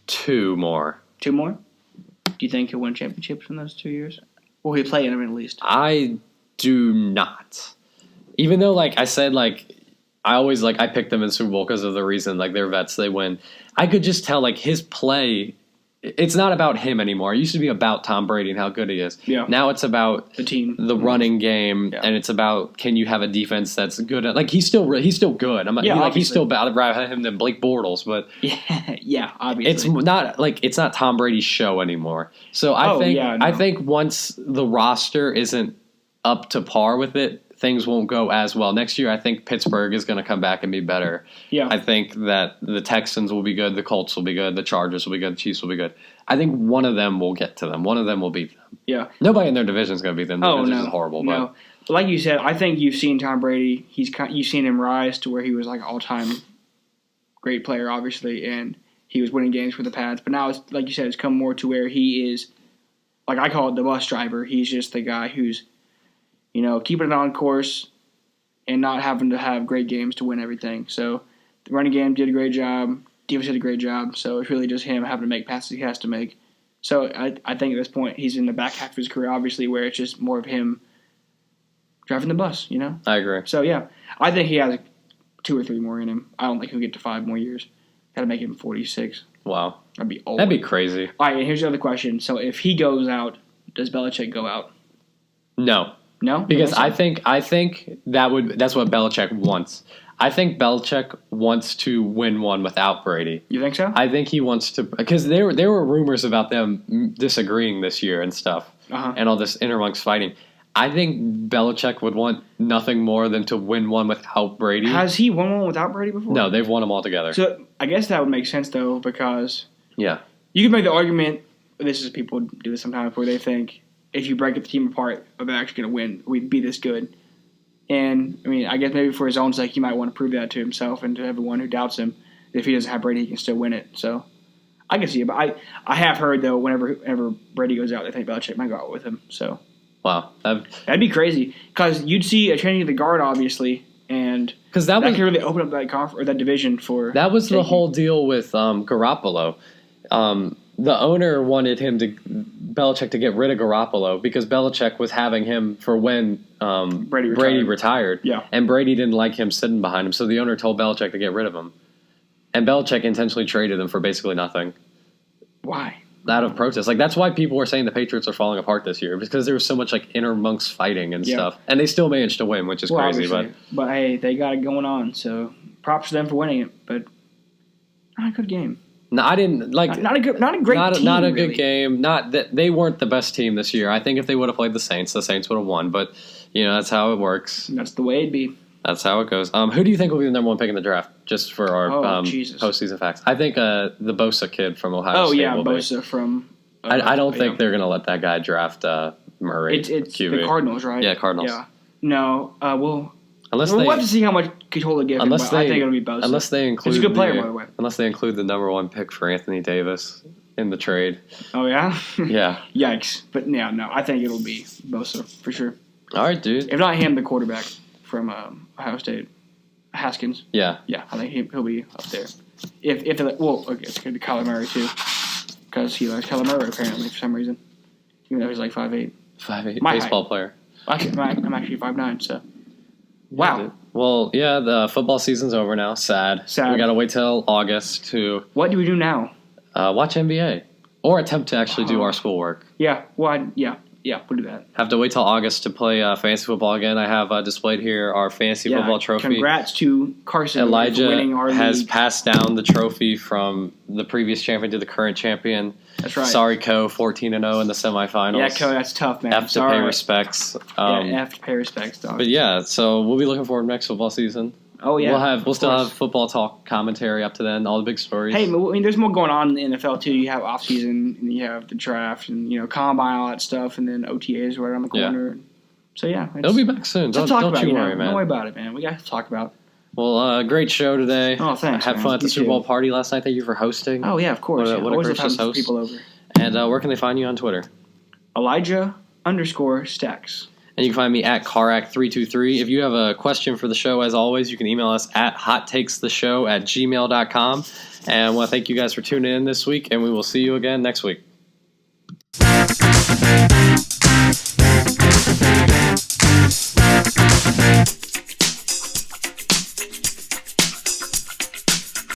2 more. 2 more? Do you think he'll win championships in those 2 years? Will he play in them at least? I do not. Even though, I said, I always I picked them in Super Bowl because of the reason they're vets, they win. I could just tell his play. It's not about him anymore. It used to be about Tom Brady and how good he is. Yeah. Now it's about the team, the running game, and it's about can you have a defense that's good. He's still good. He's still better. I'd rather have him than Blake Bortles, but yeah, obviously it's not Tom Brady's show anymore. So I think once the roster isn't up to par with it, things won't go as well. Next year, I think Pittsburgh is going to come back and be better. Yeah. I think that the Texans will be good, the Colts will be good, the Chargers will be good, the Chiefs will be good. I think one of them will get to them. One of them will beat them. Yeah. Nobody in their division is going to beat them. Their division is horrible. No. But like you said, I think you've seen Tom Brady. You've seen him rise to where he was all-time great player, obviously, and he was winning games for the Pats. But now, it's like you said, it's come more to where he is, I call it the bus driver. He's just the guy who's keeping it on course and not having to have great games to win everything. So the running game did a great job. Davis did a great job. So it's really just him having to make passes he has to make. So I think at this point he's in the back half of his career, obviously, where it's just more of him driving the bus, you know? I agree. So, yeah, I think he has 2 or 3 more in him. I don't think he'll get to 5 more years. Got to make him 46. Wow. That'd be old. That'd be crazy. All right, and here's the other question. So if he goes out, does Belichick go out? No. No? Because I think that's what Belichick wants. I think Belichick wants to win one without Brady. You think so? I think he wants to, because there were rumors about them disagreeing this year and stuff, and all this intermonks fighting. I think Belichick would want nothing more than to win one without Brady. Has he won one without Brady before? No, they've won them all together. So I guess that would make sense, though, because yeah, you can make the argument, this is people do this sometimes, where they think if you break the team apart, are they actually going to win? We'd be this good. And, I mean, I guess maybe for his own sake, he might want to prove that to himself and to everyone who doubts him. If he doesn't have Brady, he can still win it. So I can see it. But I have heard, though, whenever Brady goes out, they think Belichick might go out with him. So wow. That'd be crazy. Because you'd see a changing of the guard, obviously, and that could really open up that division for that was the whole deal with Garoppolo. The owner wanted Belichick to get rid of Garoppolo because Belichick was having him for when Brady retired. Yeah. And Brady didn't like him sitting behind him, so the owner told Belichick to get rid of him. And Belichick intentionally traded him for basically nothing. Why? Out of protest. Like, that's why people were saying the Patriots are falling apart this year, because there was so much like intermonks fighting and stuff. And they still managed to win, which is crazy. But hey, they got it going on, so props to them for winning it, but not a good game. No, I didn't like. Not a great team. Not a really. good game. Not that they weren't the best team this year. I think if they would have played the Saints would have won. But that's how it works. That's the way it'd be. That's how it goes. Who do you think will be the number 1 pick in the draft? Just for our postseason facts, I think the Bosa kid from Ohio State. Oh yeah, Bosa from. I don't think they're going to let that guy draft Murray. It's QB. the Cardinals, right? Yeah, Cardinals. Yeah. No, we'll we'll have to see how much control they give him, but I think it'll be Bosa. Unless they include he's a good player, by the way. Unless they include the number 1 pick for Anthony Davis in the trade. Oh, yeah? Yeah. Yikes. But, yeah, no, I think it'll be Bosa, for sure. All right, dude. If not him, the quarterback from Ohio State, Haskins. Yeah. Yeah, I think he'll be up there. If it's going to be Kyler Murray, too, because he likes Kyler Murray, apparently, for some reason, even though he's like 5'8". 5'8", baseball player. I'm actually 5'9", so. Wow. Yeah, well, yeah, the football season's over now. Sad. We got to wait till August to... What do we do now? Watch NBA. Or attempt to actually do our schoolwork. Yeah, we'll do that. Have to wait till August to play fantasy football again. I have displayed here our fantasy football trophy. Congrats to Carson Elijah for winning our has league. passed down the trophy from the previous champion to the current champion. That's right. Sorry, Co. 14-0 in the semifinals. Yeah, Co. That's tough, man. Have to pay respects. Have to pay respects, dog. But yeah, so we'll be looking forward to next football season. Oh yeah, we'll still have football talk commentary up to then. All the big stories. Hey, I mean, there's more going on in the NFL too. You have offseason, and you have the draft, and combine, all that stuff, and then OTAs right around the corner. Yeah. So yeah, it'll be back soon. Don't you worry, man. Don't worry about it, man. We got to talk about. Well, great show today. Oh, thanks. Had fun at the Super Bowl party last night. Thank you for hosting. Oh yeah, of course. What a gracious host. People over. And where can they find you on Twitter? Elijah_Stacks. And you can find me at Carac323. If you have a question for the show, as always, you can email us at hottakestheshow@gmail.com. And I want to thank you guys for tuning in this week, and we will see you again next week.